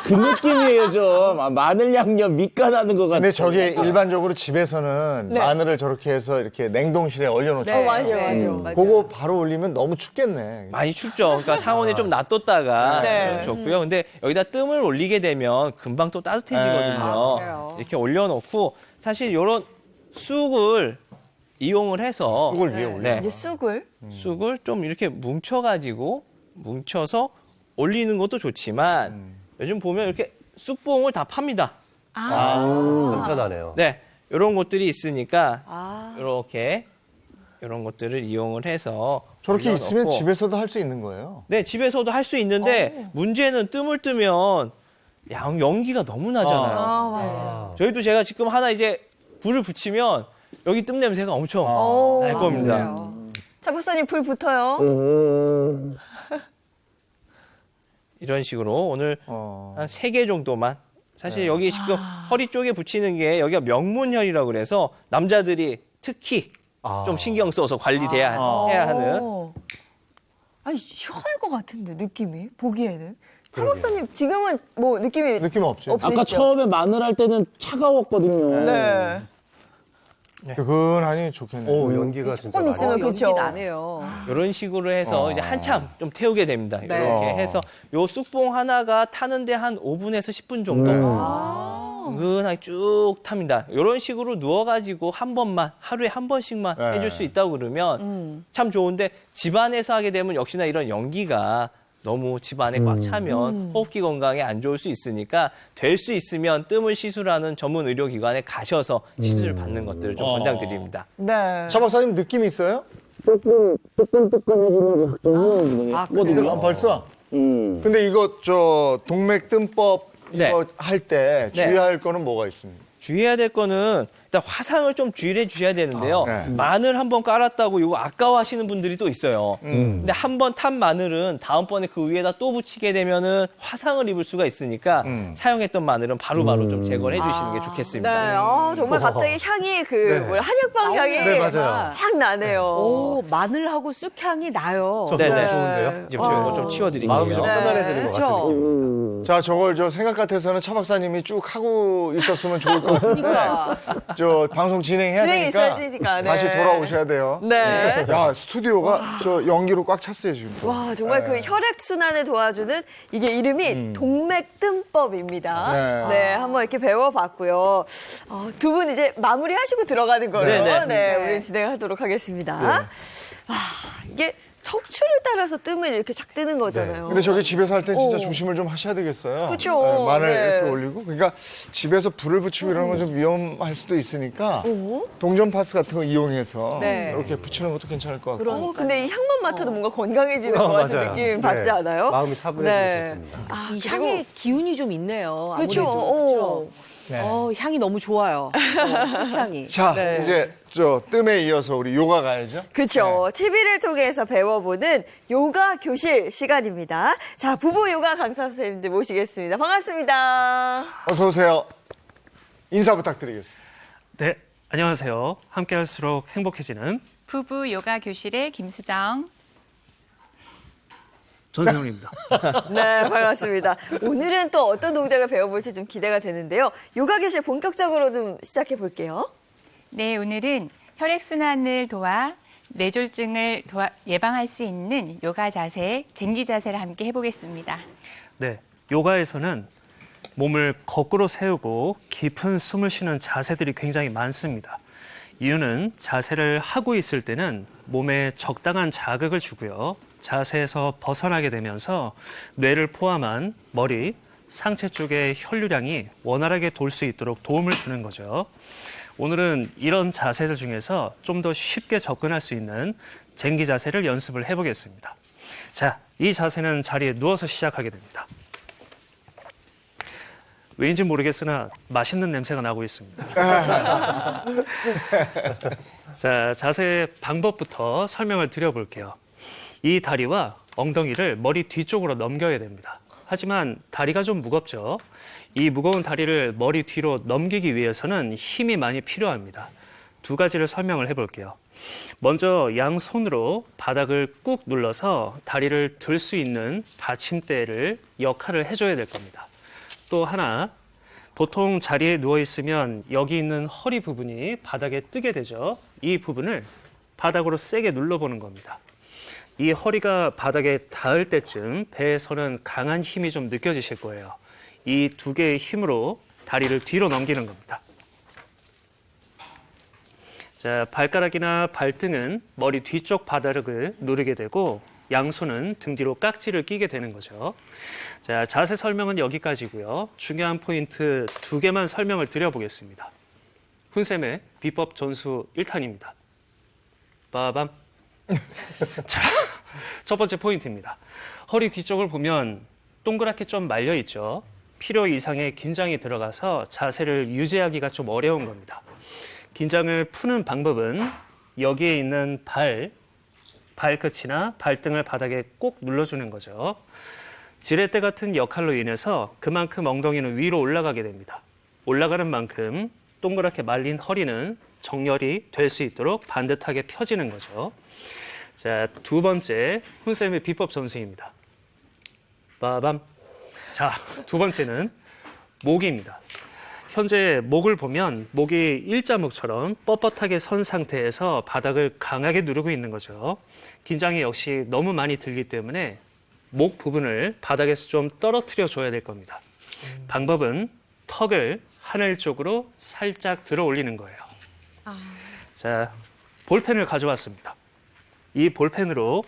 그 느낌이에요, 좀. 아, 마늘 양념 밑간하는 것 같아요. 근데 저게 일반적으로 집에서는 마늘을 저렇게 해서 이렇게 냉동실에 얼려놓잖아요. 맞아요. 그거 바로 올리면 너무 춥겠네. 많이 춥죠. 그러니까 상온에 좀 놔뒀다가 네. 좋고요. 근데 여기다 뜸을 올리게 되면 금방 또 따뜻해지거든요. 그래요? 이렇게 올려놓고 사실 이런 쑥을 이용을 해서 그걸 위에 올려. 네, 이제 쑥을. 쑥을 좀 이렇게 뭉쳐서 올리는 것도 좋지만 요즘 보면 이렇게 쑥봉을 다 팝니다. 편하네요. 네, 이런 것들이 있으니까 아. 이렇게 이런 것들을 이용을 해서 저렇게 올려놓고. 있으면 집에서도 할 수 있는 거예요. 네, 집에서도 할 수 있는데 문제는 뜸을 뜨면 연기가 너무 나잖아요. 아, 맞아요. 저희도 제가 지금 하나 이제 불을 붙이면 여기 뜸 냄새가 엄청 날 겁니다. 차 박사님 불 붙어요. 이런 식으로 오늘 한 3개 정도만 사실 여기 지금 허리 쪽에 붙이는 게 여기가 명문혈이라고 그래서 남자들이 특히 좀 신경 써서 관리돼야 해야 하는 아니, 시원할 것 같은데, 느낌이. 보기에는. 차 박사님, 지금은 뭐 느낌이 느낌 없죠? 없으시죠? 아까 처음에 마늘 할 때는 차가웠거든요. 네. 뜨끈하니 좋겠네. 오, 연기가 진짜 조금 많이. 있으면 연기 그쵸? 나네요. 이런 식으로 해서 이제 한참 좀 태우게 됩니다. 네. 이렇게 해서 요 쑥봉 하나가 타는데 한 5분에서 10분 정도 은근하게 쭉 탑니다. 이런 식으로 누워가지고 한 번만 하루에 한 번씩만 네. 해줄 수 있다고 그러면 참 좋은데 집안에서 하게 되면 역시나 이런 연기가 너무 집안에 꽉 차면 호흡기 건강에 안 좋을 수 있으니까 될 수 있으면 뜸을 시술하는 전문 의료기관에 가셔서 시술을 받는 것들을 좀 권장드립니다. 네. 차 박사님 느낌 있어요? 뜨끈뜨끈해지는 것 같거든요. 벌써? 근데 이거 동맥 뜸법 네. 이거 할 때 네. 주의할 거는 뭐가 있습니까? 주의해야 될 거는 일단 화상을 좀 주의를 해 주셔야 되는데요. 네. 마늘 한 번 깔았다고 이거 아까워하시는 분들이 또 있어요. 근데 한 번 탄 마늘은 다음번에 그 위에다 또 붙이게 되면은 화상을 입을 수가 있으니까 사용했던 마늘은 바로바로 좀 제거를 해주시는 게 네. 좋겠습니다. 정말 갑자기 향이 뭐야, 한약방 향이 네, 맞아요. 확 나네요. 오, 마늘하고 쑥향이 나요. 네네. 좋은데요? 이제부터 이거 좀 치워드릴게요. 마음이 좀 편안해지는 것 같아요. 그렇죠. 자, 저걸 생각 같아서는 차 박사님이 쭉 하고 있었으면 좋을 것 같은데. 그러니까. 방송 진행해야 진행이 되니까 있어야 되니까, 네. 다시 돌아오셔야 돼요. 네. 야, 스튜디오가 연기로 꽉 찼어요, 지금. 와, 정말 그 혈액순환을 도와주는 이게 이름이 동맥뜸법입니다. 네. 한번 이렇게 배워봤고요. 두 분 이제 마무리하시고 들어가는 거예요. 네네. 네, 우리 진행하도록 하겠습니다. 와, 이게 척추를 따라서 뜸을 이렇게 착 뜨는 거잖아요. 근데 저게 집에서 할 때 진짜 어. 조심을 좀 하셔야 되겠어요. 그쵸. 마늘 네. 이렇게 올리고. 그러니까 집에서 불을 붙이고 이러는 건 좀 위험할 수도 있으니까 오? 동전 파스 같은 거 이용해서 네. 이렇게 붙이는 것도 괜찮을 것 같고. 근데 이 향만 맡아도 뭔가 건강해지는 것 같은 맞아요. 느낌 받지 네. 않아요? 마음이 차분해지겠습니다. 이 그리고- 향에 기운이 좀 있네요. 그쵸. 아무래도. 그쵸? 네. 향이 너무 좋아요. 숲향이. 자, 네. 이제 저 뜸에 이어서 우리 요가 가야죠. 그렇죠. TV를 통해서 배워보는 요가 교실 시간입니다. 자, 부부 요가 강사 선생님들 모시겠습니다. 반갑습니다. 어서 오세요. 인사 부탁드리겠습니다. 네, 안녕하세요. 함께할수록 행복해지는 부부 요가 교실의 김수정. 전세훈입니다. 네, 반갑습니다. 오늘은 또 어떤 동작을 배워볼지 좀 기대가 되는데요. 요가 교실 본격적으로 좀 시작해 볼게요. 네, 오늘은 혈액순환을 도와 뇌졸중을 예방할 수 있는 요가 자세, 쟁기 자세를 함께 해보겠습니다. 네, 요가에서는 몸을 거꾸로 세우고 깊은 숨을 쉬는 자세들이 굉장히 많습니다. 이유는 자세를 하고 있을 때는 몸에 적당한 자극을 주고요. 자세에서 벗어나게 되면서 뇌를 포함한 머리, 상체 쪽의 혈류량이 원활하게 돌 수 있도록 도움을 주는 거죠. 오늘은 이런 자세들 중에서 좀 더 쉽게 접근할 수 있는 쟁기 자세를 연습을 해보겠습니다. 자, 이 자세는 자리에 누워서 시작하게 됩니다. 왜인지 모르겠으나 맛있는 냄새가 나고 있습니다. 자, 자세 방법부터 설명을 드려볼게요. 이 다리와 엉덩이를 머리 뒤쪽으로 넘겨야 됩니다. 하지만 다리가 좀 무겁죠. 이 무거운 다리를 머리 뒤로 넘기기 위해서는 힘이 많이 필요합니다. 두 가지를 설명을 해볼게요. 먼저 양손으로 바닥을 꾹 눌러서 다리를 들 수 있는 받침대를 역할을 해줘야 될 겁니다. 또 하나, 보통 자리에 누워 있으면 여기 있는 허리 부분이 바닥에 뜨게 되죠. 이 부분을 바닥으로 세게 눌러보는 겁니다. 이 허리가 바닥에 닿을 때쯤 배에서는 강한 힘이 좀 느껴지실 거예요. 이 두 개의 힘으로 다리를 뒤로 넘기는 겁니다. 자, 발가락이나 발등은 머리 뒤쪽 바닥을 누르게 되고 양손은 등 뒤로 깍지를 끼게 되는 거죠. 자, 자세 설명은 여기까지고요. 중요한 포인트 두 개만 설명을 드려보겠습니다. 훈쌤의 비법 전수 1탄입니다. 빠밤. 자, 첫 번째 포인트입니다. 허리 뒤쪽을 보면 동그랗게 좀 말려 있죠. 필요 이상의 긴장이 들어가서 자세를 유지하기가 좀 어려운 겁니다. 긴장을 푸는 방법은 여기에 있는 발끝이나 발등을 바닥에 꼭 눌러주는 거죠. 지렛대 같은 역할로 인해서 그만큼 엉덩이는 위로 올라가게 됩니다. 올라가는 만큼 동그랗게 말린 허리는 정렬이 될 수 있도록 반듯하게 펴지는 거죠. 자, 두 번째 훈쌤의 비법 전수입니다. 빠밤. 자, 두 번째는 목입니다. 현재 목을 보면 목이 일자목처럼 뻣뻣하게 선 상태에서 바닥을 강하게 누르고 있는 거죠. 긴장이 역시 너무 많이 들기 때문에 목 부분을 바닥에서 좀 떨어뜨려 줘야 될 겁니다. 방법은 턱을 하늘 쪽으로 살짝 들어 올리는 거예요. 자, 볼펜을 가져왔습니다. 이 볼펜으로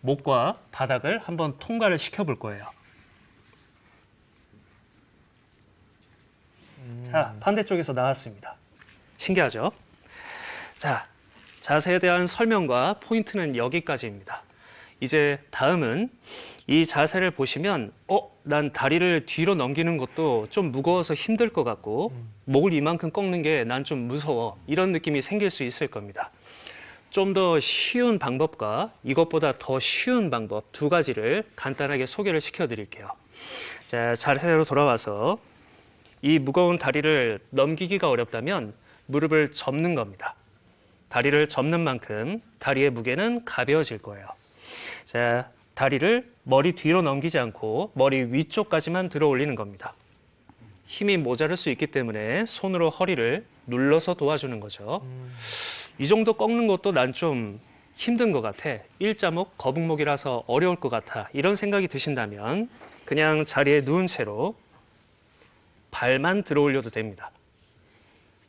목과 바닥을 한번 통과를 시켜볼 거예요. 자, 반대쪽에서 나왔습니다. 신기하죠? 자, 자세에 대한 설명과 포인트는 여기까지입니다. 이제 다음은 이 자세를 보시면 난 다리를 뒤로 넘기는 것도 좀 무거워서 힘들 것 같고 목을 이만큼 꺾는 게 난 좀 무서워 이런 느낌이 생길 수 있을 겁니다. 좀 더 쉬운 방법과 이것보다 더 쉬운 방법 두 가지를 간단하게 소개를 시켜드릴게요. 자, 자세로 돌아와서 이 무거운 다리를 넘기기가 어렵다면 무릎을 접는 겁니다. 다리를 접는 만큼 다리의 무게는 가벼워질 거예요. 자, 다리를 머리 뒤로 넘기지 않고 머리 위쪽까지만 들어 올리는 겁니다. 힘이 모자랄 수 있기 때문에 손으로 허리를 눌러서 도와주는 거죠. 이 정도 꺾는 것도 난 좀 힘든 것 같아. 일자목, 거북목이라서 어려울 것 같아. 이런 생각이 드신다면 그냥 자리에 누운 채로 발만 들어 올려도 됩니다.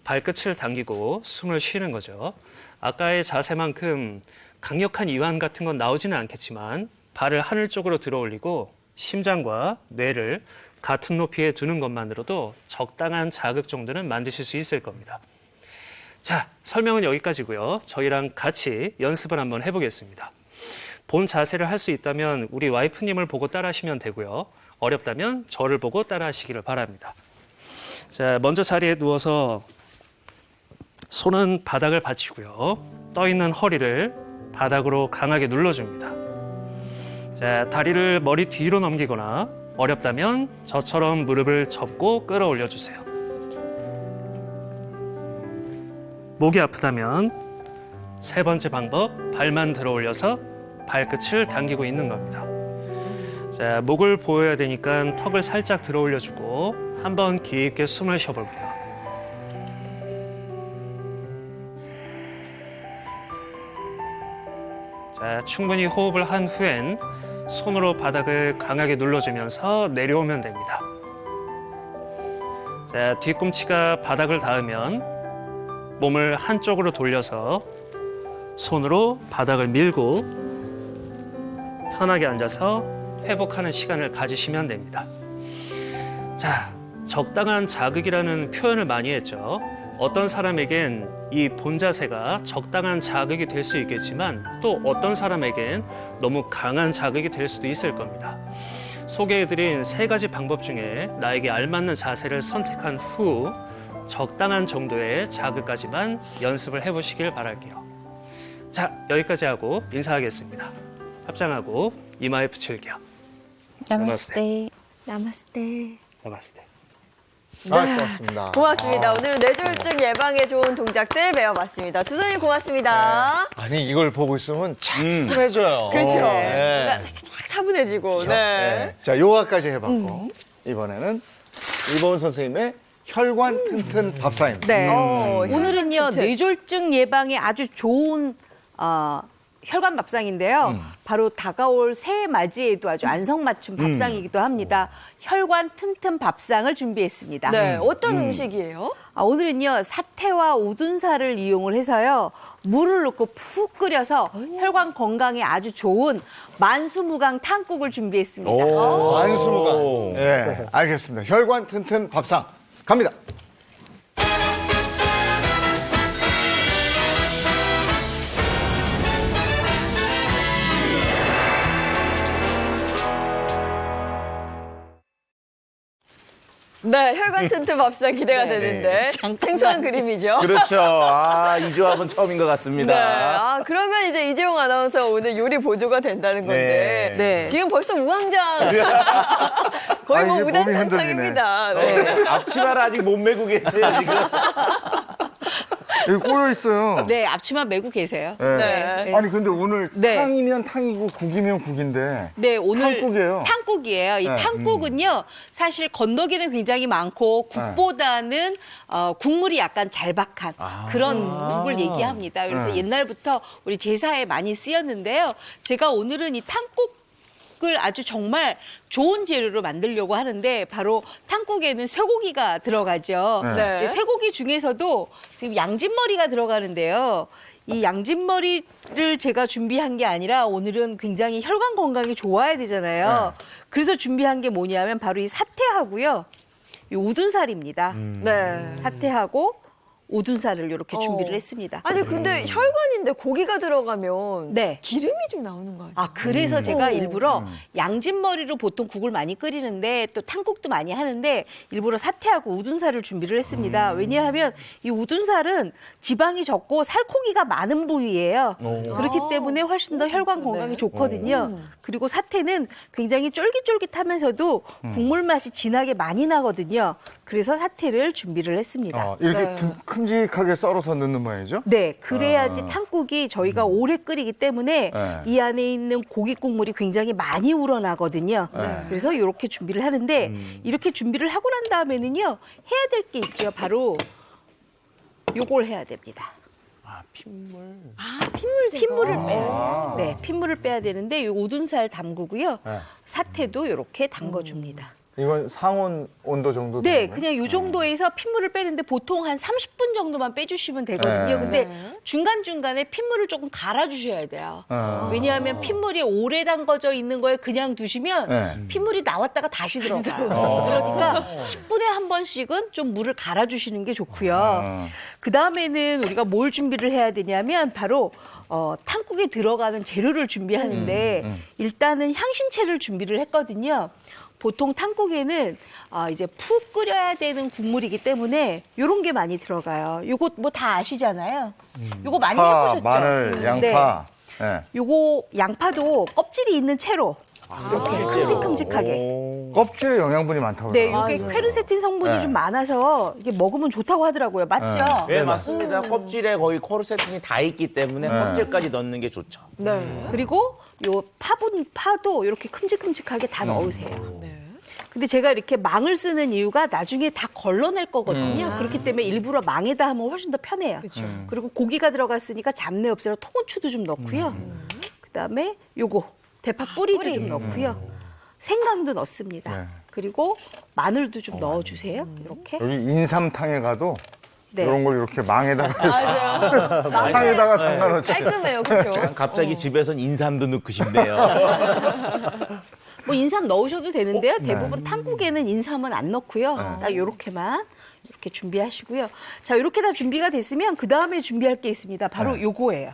발끝을 당기고 숨을 쉬는 거죠. 아까의 자세만큼 강력한 이완 같은 건 나오지는 않겠지만 발을 하늘 쪽으로 들어 올리고 심장과 뇌를 같은 높이에 두는 것만으로도 적당한 자극 정도는 만드실 수 있을 겁니다. 자, 설명은 여기까지고요. 저희랑 같이 연습을 한번 해보겠습니다. 본 자세를 할 수 있다면 우리 와이프님을 보고 따라하시면 되고요. 어렵다면 저를 보고 따라하시기를 바랍니다. 자, 먼저 자리에 누워서 손은 바닥을 받치고요. 떠있는 허리를 바닥으로 강하게 눌러줍니다. 자, 다리를 머리 뒤로 넘기거나 어렵다면 저처럼 무릎을 접고 끌어올려 주세요. 목이 아프다면 세 번째 방법, 발만 들어 올려서 발끝을 당기고 있는 겁니다. 자, 목을 보여야 되니까 턱을 살짝 들어 올려주고 한번 깊게 숨을 쉬어볼게요. 자, 충분히 호흡을 한 후엔 손으로 바닥을 강하게 눌러주면서 내려오면 됩니다. 자, 뒤꿈치가 바닥을 닿으면 몸을 한쪽으로 돌려서 손으로 바닥을 밀고 편하게 앉아서 회복하는 시간을 가지시면 됩니다. 자, 적당한 자극이라는 표현을 많이 했죠. 어떤 사람에겐 이 본자세가 적당한 자극이 될 수 있겠지만 또 어떤 사람에겐 너무 강한 자극이 될 수도 있을 겁니다. 소개해드린 세 가지 방법 중에 나에게 알맞는 자세를 선택한 후 적당한 정도의 자극까지만 연습을 해보시길 바랄게요. 자, 여기까지 하고 인사하겠습니다. 합장하고 이마에 붙일게요. 나마스테. 나마스테. 나마스테. 고맙습니다. 고맙습니다. 오늘 뇌졸중 예방에 좋은 동작들 배워봤습니다. 두 선생님 고맙습니다. 아니 이걸 보고 있으면 차분해져요. 그렇죠. 네. 쫙 차분해지고. 네. 자, 요가까지 해봤고 이번에는 이보은 선생님의 혈관 튼튼 밥상입니다. 네. 오늘은요 뇌졸중 예방에 아주 좋은 혈관 밥상인데요. 바로 다가올 새해 맞이에도 아주 안성맞춤 밥상이기도 합니다. 혈관 튼튼 밥상을 준비했습니다. 네. 어떤 음식이에요? 오늘은요 사태와 우둔살을 이용을 해서요 물을 넣고 푹 끓여서 혈관 건강에 아주 좋은 만수무강 탕국을 준비했습니다. 만수무강. 예, 알겠습니다. 혈관 튼튼 밥상 갑니다. 네, 혈관 튼튼 밥상 기대가 되는데 생소한 그림이죠. 그렇죠. 아, 이 조합은 처음인 것 같습니다. 네. 그러면 이제 이재용 아나운서 오늘 요리 보조가 된다는 건데 네. 지금 벌써 우왕좌 거의 뭐 이게 몸이 우당탕탕입니다. 네. 앞치마를 아직 못 메고 계세요, 지금. 여기 꼬여 있어요. 네, 앞치마 메고 계세요. 네. 네. 아니 근데 오늘 네. 탕이면 탕이고 국이면 국인데 네, 오늘 탕국이에요. 탕국이에요. 이 네. 탕국은요, 사실 건더기는 굉장히 많고 국보다는 국물이 약간 잘박한 그런 국을 얘기합니다. 그래서 옛날부터 우리 제사에 많이 쓰였는데요. 제가 오늘은 이 탕국을 아주 정말 좋은 재료로 만들려고 하는데 바로 탕국에는 쇠고기가 들어가죠. 네. 네. 쇠고기 중에서도 지금 양진머리가 들어가는데요. 이 양진머리를 제가 준비한 게 아니라 오늘은 굉장히 혈관 건강이 좋아야 되잖아요. 그래서 준비한 게 뭐냐면 바로 이 사태하고요. 이 우둔살입니다. 네. 사태하고 우둔살을 이렇게 준비를 했습니다. 아니 근데 혈관인데 고기가 들어가면 네. 기름이 좀 나오는 거 아니에요? 그래서 제가 일부러 양진머리로 보통 국을 많이 끓이는데 또 탕국도 많이 하는데 일부러 사태하고 우둔살을 준비를 했습니다. 왜냐하면 이 우둔살은 지방이 적고 살코기가 많은 부위예요. 그렇기 때문에 훨씬 더 혈관 건강에 좋거든요. 그리고 사태는 굉장히 쫄깃쫄깃하면서도 국물 맛이 진하게 많이 나거든요. 그래서 사태를 준비를 했습니다. 이렇게 큼직하게 썰어서 넣는 모양이죠? 네, 그래야지 탕국이 저희가 오래 끓이기 때문에 네. 이 안에 있는 고기 국물이 굉장히 많이 우러나거든요. 그래서 이렇게 준비를 하는데 이렇게 준비를 하고 난 다음에는요 해야 될 게 있죠. 바로 요걸 해야 됩니다. 핏물을 빼요. 네, 핏물을 빼야 되는데 이 우둔살 담그고요. 사태도 이렇게 담궈줍니다. 이건 상온 온도 정도 네, 되는 거예요? 그냥 요 정도에서 핏물을 빼는데 보통 한 30분 정도만 빼주시면 되거든요. 네. 근데 중간중간에 핏물을 조금 갈아주셔야 돼요. 왜냐하면 핏물이 오래 담궈져 있는 거에 그냥 두시면 네. 핏물이 나왔다가 다시 들어가요. 그러니까 10분에 한 번씩은 좀 물을 갈아주시는 게 좋고요. 그 다음에는 우리가 뭘 준비를 해야 되냐면 바로 탕국에 들어가는 재료를 준비하는데 일단은 향신채를 준비를 했거든요. 보통 탕국에는 이제 푹 끓여야 되는 국물이기 때문에 이런 게 많이 들어가요. 요거 뭐 다 아시잖아요. 요거 많이 파, 해보셨죠? 마늘, 양파. 네. 요거 양파도 껍질이 있는 채로 이렇게 큼직큼직하게. 껍질에 영양분이 많다고 네, 그러더라고요. 이게 퀘르세틴 성분이 네. 좀 많아서 이게 먹으면 좋다고 하더라고요. 맞죠? 네, 맞습니다. 껍질에 거의 코르세틴이 다 있기 때문에 껍질까지 넣는 게 좋죠. 네. 그리고 요 파도 이렇게 큼직큼직하게 다 넣으세요. 근데 제가 이렇게 망을 쓰는 이유가 나중에 다 걸러낼 거거든요. 그렇기 때문에 일부러 망에다 하면 훨씬 더 편해요. 그리고 고기가 들어갔으니까 잡내 없애라 통후추도 좀 넣고요. 그다음에 요거 대파 뿌리도 좀 넣고요. 생강도 넣습니다. 네. 그리고 마늘도 좀 넣어주세요. 이렇게. 여기 인삼탕에 가도 네. 이런 걸 이렇게 망에다가 해서 맞아요. 탕에다가 담가 놓지. 깔끔해요, 그렇죠? 갑자기 집에선 인삼도 넣고 싶네요. 뭐 인삼 넣으셔도 되는데요. 대부분 탕국에는 인삼은 안 넣고요. 딱 요렇게만 이렇게 준비하시고요. 자, 이렇게 다 준비가 됐으면 그 다음에 준비할 게 있습니다. 바로 요거예요.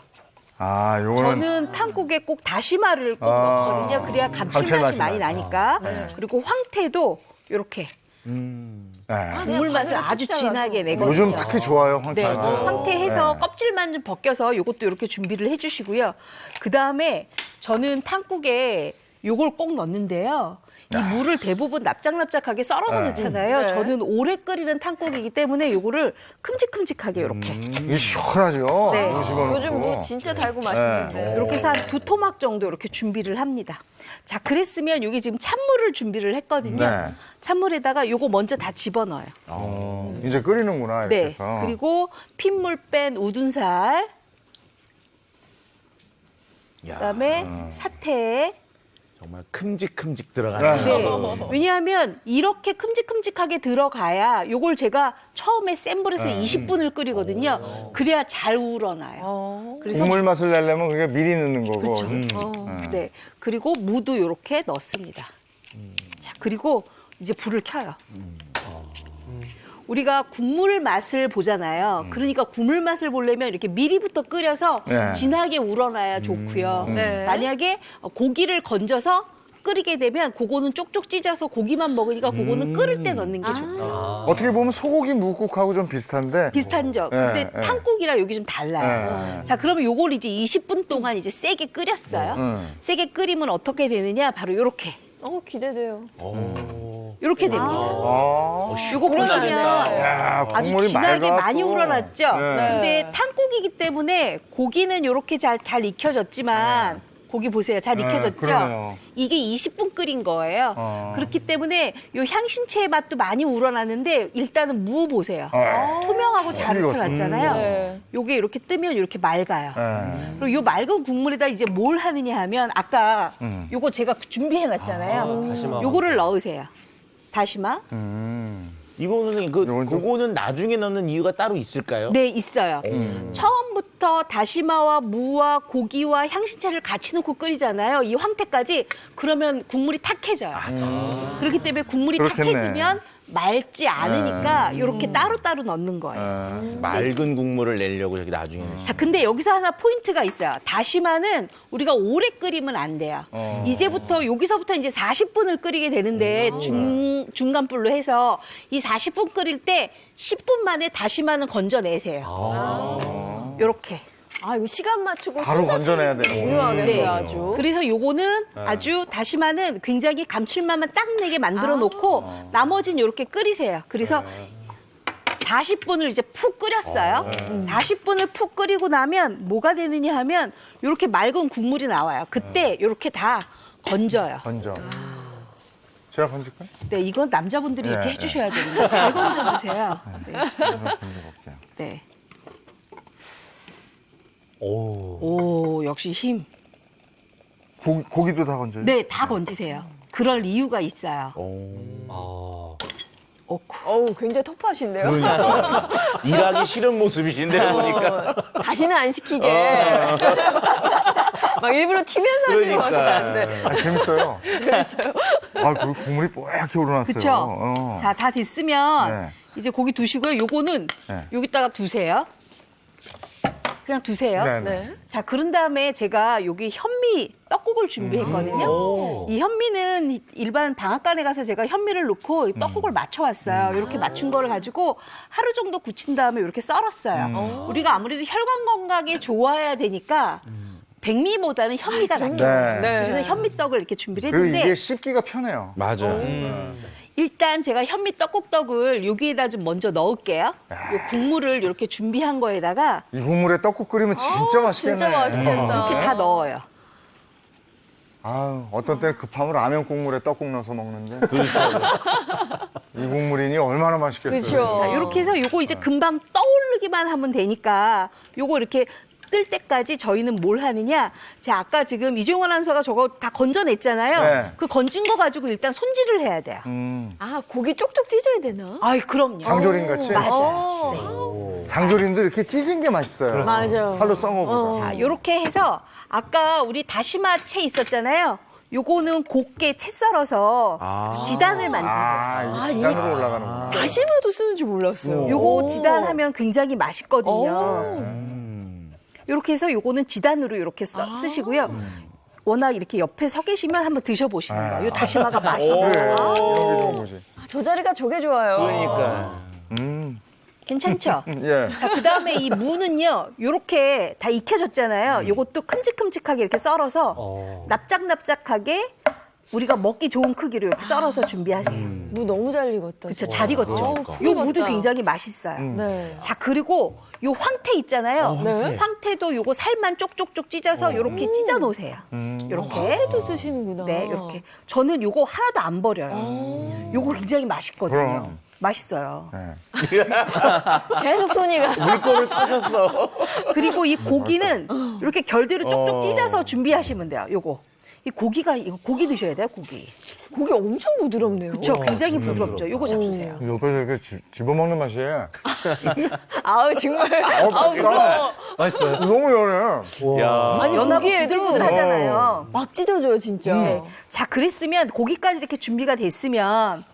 아, 요거는 저는 탕국에 꼭 다시마를 꼭 넣거든요. 그래야 감칠맛이 감칠맛이 많이 나요. 나니까. 그리고 황태도 이렇게 네. 국물 맛을 아주 진하게 내거든요. 요즘 특히 좋아요, 네, 황태가. 황태해서 네. 껍질만 좀 벗겨서 요것도 이렇게 준비를 해주시고요. 그 다음에 저는 탕국에 요걸 꼭 넣는데요. 이 물을 대부분 납작납작하게 썰어서 넣잖아요. 네. 저는 오래 끓이는 탕국이기 때문에 요거를 큼직큼직하게 이렇게. 이게 시원하죠? 네. 물 집어넣고. 요즘 무 진짜 달고 맛있는데. 이렇게 해서 한 2토막 정도 이렇게 준비를 합니다. 자, 그랬으면 여기 지금 찬물을 준비를 했거든요. 네. 찬물에다가 요거 먼저 다 집어넣어요. 이제 끓이는구나, 이렇게 네. 해서. 그리고 핏물 뺀 우둔살, 그다음에 사태. 정말 큼직큼직 들어가네요. 네. 왜냐하면 이렇게 큼직큼직하게 들어가야 요걸 제가 처음에 센 불에서 20분을 끓이거든요. 그래야 잘 우러나요. 그래서 국물 맛을 내려면 그게 미리 넣는 거고. 그렇죠. 네. 그리고 무도 이렇게 넣습니다. 자, 그리고 이제 불을 켜요. 우리가 국물 맛을 보잖아요. 그러니까 국물 맛을 보려면 이렇게 미리부터 끓여서 네. 진하게 우러나야 좋고요. 네. 만약에 고기를 건져서 끓이게 되면 그거는 쪽쪽 찢어서 고기만 먹으니까 그거는 끓을 때 넣는 게 좋고요. 어떻게 보면 소고기 묵국하고 좀 비슷한데. 비슷한죠. 네, 근데 네. 탕국이랑 여기 좀 달라요. 네. 자, 그러면 요걸 이제 20분 동안 이제 세게 끓였어요. 세게 끓이면 어떻게 되느냐? 바로 요렇게. 기대돼요. 요렇게 됩니다. 아, 요거 보시면 야, 아주 국물이 진하게 맑아갖고. 많이 우러났죠? 네. 근데 탕국이기 때문에 고기는 이렇게 잘 익혀졌지만 고기 보세요. 잘 네, 익혀졌죠? 그러네요. 이게 20분 끓인 거예요. 그렇기 때문에 요 향신채의 맛도 많이 우러나는데 일단은 무 보세요. 투명하고 잘 익었어. 익혀놨잖아요. 네. 요게 이렇게 뜨면 이렇게 맑아요. 네. 그리고 요 맑은 국물에다 이제 뭘 하느냐 하면 아까 요거 제가 준비해놨잖아요. 다시마 요거를 넣으세요. 다시마. 이거 선생님, 요건 좀- 그거는 나중에 넣는 이유가 따로 있을까요? 네, 있어요. 처음부터 다시마와 무와 고기와 향신채를 같이 넣고 끓이잖아요. 이 황태까지. 그러면 국물이 탁해져요. 그렇기 때문에 국물이 그렇겠네. 탁해지면 맑지 않으니까 이렇게 따로따로 넣는 거예요. 맑은 국물을 내려고 저기 나중에. 자, 근데 여기서 하나 포인트가 있어요. 다시마는 우리가 오래 끓이면 안 돼요. 이제부터 여기서부터 이제 40분을 끓이게 되는데 중간불로 해서 이 40분 끓일 때 10분 만에 다시마는 건져내세요. 요렇게. 이거 시간 맞추고 바로 순서 건져내야 찾는 게 되고. 중요하겠어요, 네. 아주. 그래서 요거는 아주 다시마는 굉장히 감칠맛만 딱 내게 만들어 놓고 나머지는 이렇게 끓이세요. 그래서 40분을 이제 푹 끓였어요. 40분을 푹 끓이고 나면 뭐가 되느냐 하면 이렇게 맑은 국물이 나와요. 그때 이렇게 다 건져요. 건져. 제가 건질까요? 네, 이건 남자분들이 네, 이렇게 네. 해주셔야 됩니다. 잘 건져주세요. 네. 제가 건져볼게요. 네. 오. 오, 역시 힘. 고기도 다 건져요? 네, 다 건지세요. 그럴 이유가 있어요. 어우, 굉장히 터프하신데요. 그러니까 일하기 싫은 모습이신데 보니까. 다시는 안 시키게. 막 일부러 튀면서 하시는 것 그러니까. 같은데. 아, 재밌어요. 아, 그 국물이 뽀얗게 우러났어요. 그쵸? 자, 다 됐으면 네. 이제 고기 두시고요. 요거는 네. 여기다가 두세요. 그냥 두세요. 네. 네. 자, 그런 다음에 제가 여기 현미 떡국을 준비했거든요. 이 현미는 일반 방앗간에 가서 제가 현미를 넣고 이 떡국을 맞춰왔어요. 이렇게 맞춘 거를 가지고 하루 정도 굳힌 다음에 이렇게 썰었어요. 우리가 아무래도 혈관 건강에 좋아야 되니까 백미보다는 현미가 낫겠죠. 네. 그래서 현미떡을 이렇게 준비를 그리고 했는데 이게 씹기가 편해요. 맞아. 일단 제가 현미 떡국떡을 여기에다 좀 먼저 넣을게요. 요 국물을 이렇게 준비한 거에다가 이 국물에 떡국 끓이면 진짜 맛있겠네. 진짜 맛있겠다. 이렇게 다 넣어요. 아유, 어떤 때는 급하면 라면 국물에 떡국 넣어서 먹는데. 이 국물이니 얼마나 맛있겠어요. 그렇죠. 자, 이렇게 해서 요거 이제 금방 떠오르기만 하면 되니까 요거 이렇게 뜰 때까지 저희는 뭘 하느냐. 자, 아까 지금 이종원 아나운서가 저거 다 건져냈잖아요. 네. 그 건진 거 가지고 일단 손질을 해야 돼요. 아, 고기 쪽쪽 찢어야 되나? 아이, 그럼요. 장조림 같이? 맞아요. 장조림도 이렇게 찢은 게 맛있어요. 맞아. 칼로 썬 거보다. 자, 요렇게 해서 아까 우리 다시마 채 있었잖아요. 요거는 곱게 채 썰어서 지단을 만드세요. 이 지단으로 올라가는구나. 다시마도 쓰는 줄 몰랐어요. 요거 지단하면 굉장히 맛있거든요. 이렇게 해서 요거는 지단으로 이렇게 쓰시고요. 워낙 이렇게 옆에 서 계시면 한번 드셔보시는 거예요. 요 다시마가 맛있어요. 그래, 이런 게 좋은 거지. 아, 저 자리가 저게 좋아요. 그러니까. 괜찮죠? 예. 자, 그 다음에 이 무는요, 요렇게 다 익혀졌잖아요. 요것도 큼직큼직하게 이렇게 썰어서 납작납작하게 우리가 먹기 좋은 크기로 이렇게 썰어서 준비하세요. 무 너무 잘 익었다. 그렇죠. 잘 익었죠. 푹 요 무도 익었다. 굉장히 맛있어요. 네. 자, 그리고 요 황태 있잖아요. 네. 황태도 요거 살만 쪽쪽쪽 찢어서 요렇게 찢어 놓으세요. 요렇게. 황태도 쓰시는구나. 네, 이렇게. 저는 요거 하나도 안 버려요. 요거 굉장히 맛있거든요. 그럼. 맛있어요. 네. 계속 손이 가. 물꼬를 터졌어. 그리고 이 고기는 이렇게 결대로 쪽쪽 찢어서 준비하시면 돼요. 요거. 이 고기가, 이거 고기 드셔야 돼요, 고기. 고기 엄청 부드럽네요. 그렇죠. 굉장히 부드럽죠. 요거 잡수세요. 옆에서 이렇게 집어먹는 맛이에요. 아우, 정말. 아우, 부러워. 맛있어요. 너무 연해. 아니, 연하고 고기에도 부들부들하잖아요. 막 찢어져요, 진짜. 네. 자, 그랬으면 고기까지 이렇게 준비가 됐으면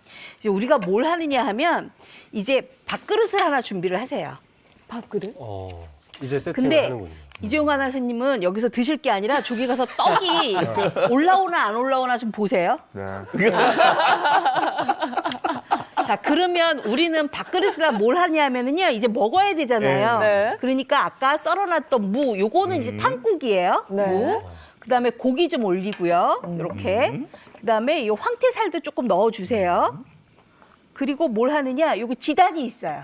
이제 우리가 뭘 하느냐 하면 이제 밥그릇을 하나 준비를 하세요. 밥그릇? 이제 세팅을 근데 하는군요. 이재용 아나운서님은 여기서 드실 게 아니라 저기 가서 떡이 올라오나 안 올라오나 좀 보세요. 네. 자, 그러면 우리는 밥그릇에다 뭘 하냐면은요, 이제 먹어야 되잖아요. 네. 그러니까 아까 썰어놨던 무, 요거는 이제 탕국이에요. 네. 무. 그 다음에 고기 좀 올리고요. 이렇게. 그 다음에 이 황태살도 조금 넣어주세요. 그리고 뭘 하느냐, 요거 지단이 있어요.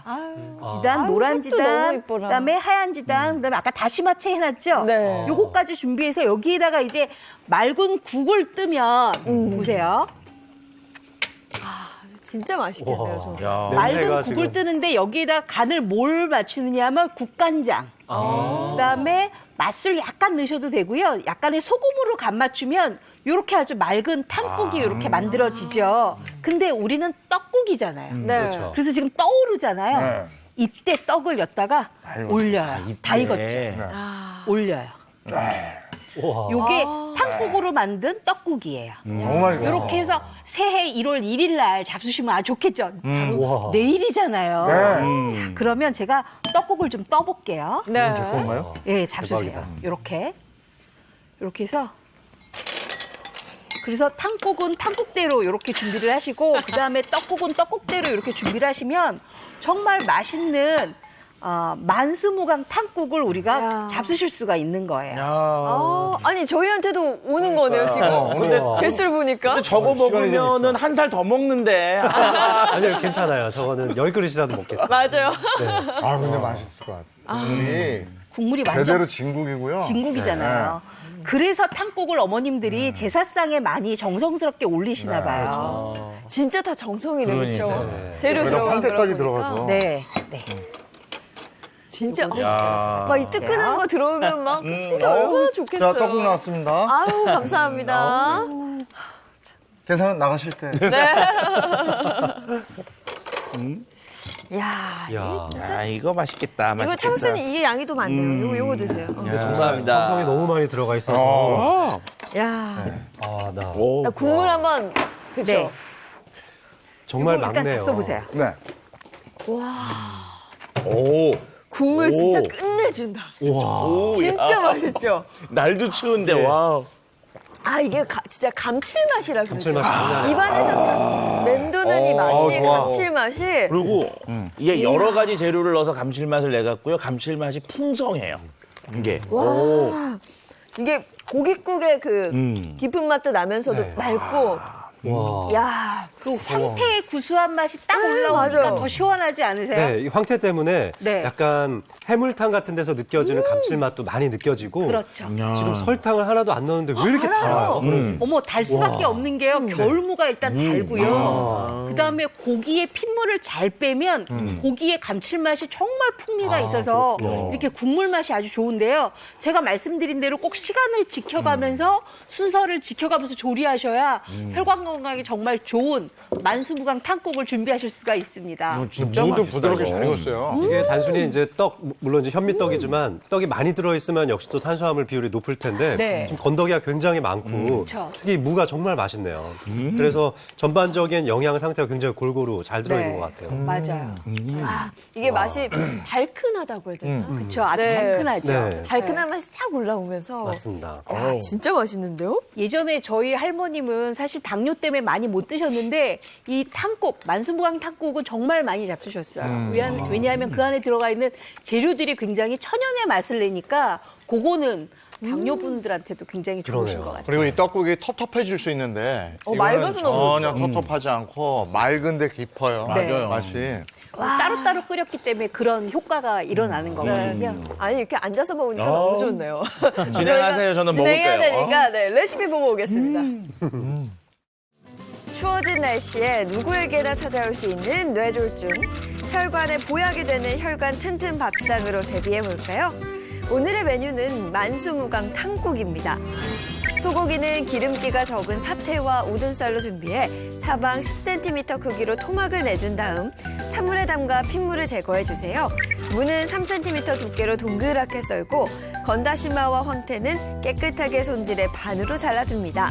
지단, 아유, 노란 색도 너무 지단, 예뻐라. 그다음에 하얀 지단, 그다음에 아까 다시마채 해놨죠. 네. 요거까지 준비해서 여기에다가 이제 맑은 국을 뜨면 보세요. 진짜 맛있겠네요, 저. 야. 맑은 냄새가 국을 지금. 뜨는데 여기에다 간을 뭘 맞추느냐 하면 국간장. 그다음에 맛술 약간 넣으셔도 되고요. 약간의 소금으로 간 맞추면 이렇게 아주 맑은 탕국이 이렇게 만들어지죠. 근데 우리는 떡국이잖아요. 네. 그렇죠. 그래서 지금 떠오르잖아요. 네. 이때 떡을 엿다가 올려요. 다 익었죠. 네. 올려요. 우와. 요게 탕국으로 만든 떡국이에요. 너무 맛있겠다. 이렇게 해서 새해 1월 1일 날 잡수시면 아주 좋겠죠. 바로 우와. 내일이잖아요. 네. 자, 그러면 제가 떡국을 좀 떠볼게요. 네. 잠깐만요. 예, 잡수세요. 대박이다. 이렇게. 이렇게 해서. 그래서 탕국은 탕국대로 이렇게 준비를 하시고, 그 다음에 떡국은 떡국대로 이렇게 준비를 하시면 정말 맛있는 만수무강 탕국을 우리가 야. 잡수실 수가 있는 거예요. 아니, 저희한테도 오는 거네요, 지금. 근데 횟수를 보니까. 근데 저거 시간이 좀 먹으면은 있어. 한 살 더 먹는데. 아니요, 괜찮아요. 저거는 10그릇이라도 먹겠습니다. 맞아요. 아, 근데 맛있을 것 같아. 국물이 국물이 완전 제대로 진국이고요. 진국이잖아요. 그래서 탕국을 어머님들이 제사상에 많이 정성스럽게 올리시나 봐요. 진짜 다 정성이네, 그렇죠? 네. 재료 거기다 들어간 황태까지 거라 보니까. 들어가서. 네, 네. 진짜 야. 막 이 뜨끈한 거 들어오면 막 속이 얼마나 좋겠어요. 자, 떡국 나왔습니다. 아우, 감사합니다. 계산은 나가실 때. 야, 야. 아, 이거 맛있겠다. 이거 맛있겠다. 차박사님 이게 양이 더 많네요. 요거 드세요. 감사합니다. 감성이 너무 많이 들어가 있어서. 야, 아, 나 오, 나 국물 한번 그쵸? 네. 정말 일단 막네요. 잡숴보세요. 네. 오, 국물 진짜 끝내준다. 오, 진짜 야. 맛있죠? 날도 추운데 네. 와우. 아, 이게 진짜 감칠맛이라 그러죠. 감칠맛이 장난 아니에요. 입안에서 싹 맴도는 이 맛이, 좋아. 감칠맛이. 그리고 이게 여러 가지 재료를 넣어서 감칠맛을 내갖고요. 감칠맛이 풍성해요. 이게. 와, 이게 고깃국의 그 깊은 맛도 나면서도 맑고. 와. 야, 그 황태의 구수한 맛이 딱 올라오니까 맞아요. 더 시원하지 않으세요? 네, 이 황태 때문에 네. 약간 해물탕 같은 데서 느껴지는 감칠맛도 많이 느껴지고 그렇죠. 지금 설탕을 하나도 안 넣었는데 왜 이렇게 달아요? 어머, 달 수밖에 없는 게요. 겨울무가 일단 달고요. 그다음에 고기의 핏물을 잘 빼면 고기의 감칠맛이 정말 풍미가 있어서 이렇게 국물 맛이 아주 좋은데요. 제가 말씀드린 대로 꼭 시간을 지켜가면서 순서를 지켜가면서 조리하셔야 혈관 건강에 정말 좋은 만수무강 탕국을 준비하실 수가 있습니다. 진짜 무도 맛있다, 부드럽게 이거. 잘 익었어요. 이게 단순히 이제 떡, 물론 이제 현미떡이지만 떡이 많이 들어있으면 역시 또 탄수화물 비율이 높을 텐데 네. 지금 건더기가 굉장히 많고 그렇죠. 특히 무가 정말 맛있네요. 그래서 전반적인 영양 상태가 굉장히 골고루 잘 들어있는 네. 것 같아요. 맞아요. 이게 맛이 달큰하다고 해야 되나? 그렇죠. 아주 네. 달큰하죠. 네. 달큰한 맛이 싹 올라오면서. 맞습니다. 야, 진짜 맛있는데요? 예전에 저희 할머님은 사실 당뇨 때문에 많이 못 드셨는데 이 탕국, 만수무강 탕국은 정말 많이 잡수셨어요. 왜냐하면 그 안에 들어가 있는 재료들이 굉장히 천연의 맛을 내니까 그거는 당뇨분들한테도 굉장히 좋으신 그러네요. 것 같아요. 그리고 이 떡국이 텁텁해질 수 있는데 어, 이거는 맑아서 너무 전혀 텁텁하지 않고 맑은데 깊어요. 맞아요. 맛이. 따로따로 끓였기 때문에 그런 효과가 일어나는 거거든요. 아니, 이렇게 앉아서 먹으니까 너무 좋네요. 진행하세요. 저는 진행해야 먹을게요. 되니까 네, 레시피 보고 오겠습니다. 추워진 날씨에 누구에게나 찾아올 수 있는 뇌졸중. 혈관에 보약이 되는 혈관 튼튼 밥상으로 대비해 볼까요? 오늘의 메뉴는 만수무강 탕국입니다. 소고기는 기름기가 적은 사태와 우둔살로 준비해 사방 10cm 크기로 토막을 내준 다음 찬물에 담가 핏물을 제거해 주세요. 무는 3cm 두께로 동그랗게 썰고 건다시마와 황태는 깨끗하게 손질해 반으로 잘라줍니다.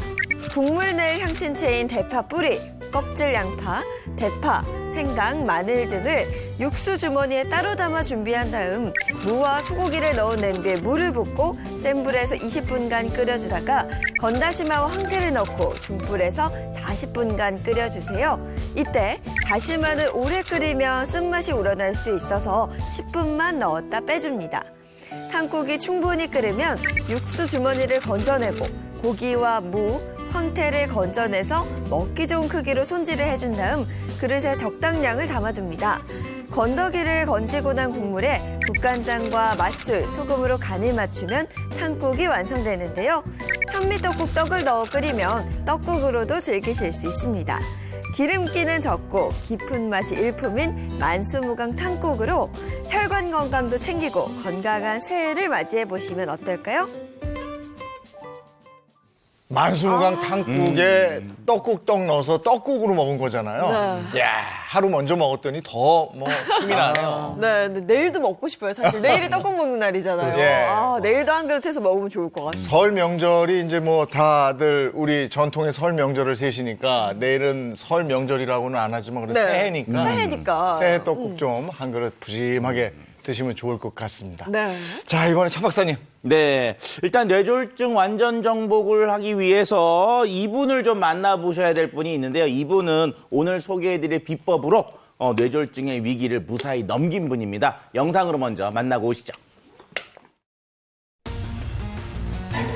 국물 낼 향신채인 대파 뿌리, 껍질 양파, 대파, 생강, 마늘 등을 육수 주머니에 따로 담아 준비한 다음 무와 소고기를 넣은 냄비에 물을 붓고 센 불에서 20분간 끓여주다가 건다시마와 황태를 넣고 중불에서 40분간 끓여주세요. 이때 다시마는 오래 끓이면 쓴맛이 우러날 수 있어서 10분만 넣었다 빼줍니다. 탕국이 충분히 끓으면 육수 주머니를 건져내고 고기와 무, 황태를 건져내서 먹기 좋은 크기로 손질을 해준 다음 그릇에 적당량을 담아둡니다. 건더기를 건지고 난 국물에 국간장과 맛술, 소금으로 간을 맞추면 탕국이 완성되는데요. 현미떡국 떡을 넣어 끓이면 떡국으로도 즐기실 수 있습니다. 기름기는 적고 깊은 맛이 일품인 만수무강 탕국으로 혈관 건강도 챙기고 건강한 새해를 맞이해 보시면 어떨까요? 만수무강 탕국에 떡국떡 넣어서 떡국으로 먹은 거잖아요. 야 하루 먼저 먹었더니 더 뭐 힘이 나네요. 네, 근데 내일도 먹고 싶어요, 사실. 내일이 떡국 먹는 날이잖아요. 예. 아, 내일도 한 그릇 해서 먹으면 좋을 것 같아요. 설 명절이 이제 뭐 다들 우리 전통의 설 명절을 세시니까 내일은 설 명절이라고는 안 하지만 그래도 네. 새해니까 새해니까. 새해 떡국 좀 한 그릇 푸짐하게 드시면 좋을 것 같습니다. 네. 자 이번에 차 박사님. 네. 일단 뇌졸중 완전 정복을 하기 위해서 이분을 좀 만나보셔야 될 분이 있는데요. 이분은 오늘 소개해드릴 비법으로 뇌졸중의 위기를 무사히 넘긴 분입니다. 영상으로 먼저 만나고 오시죠.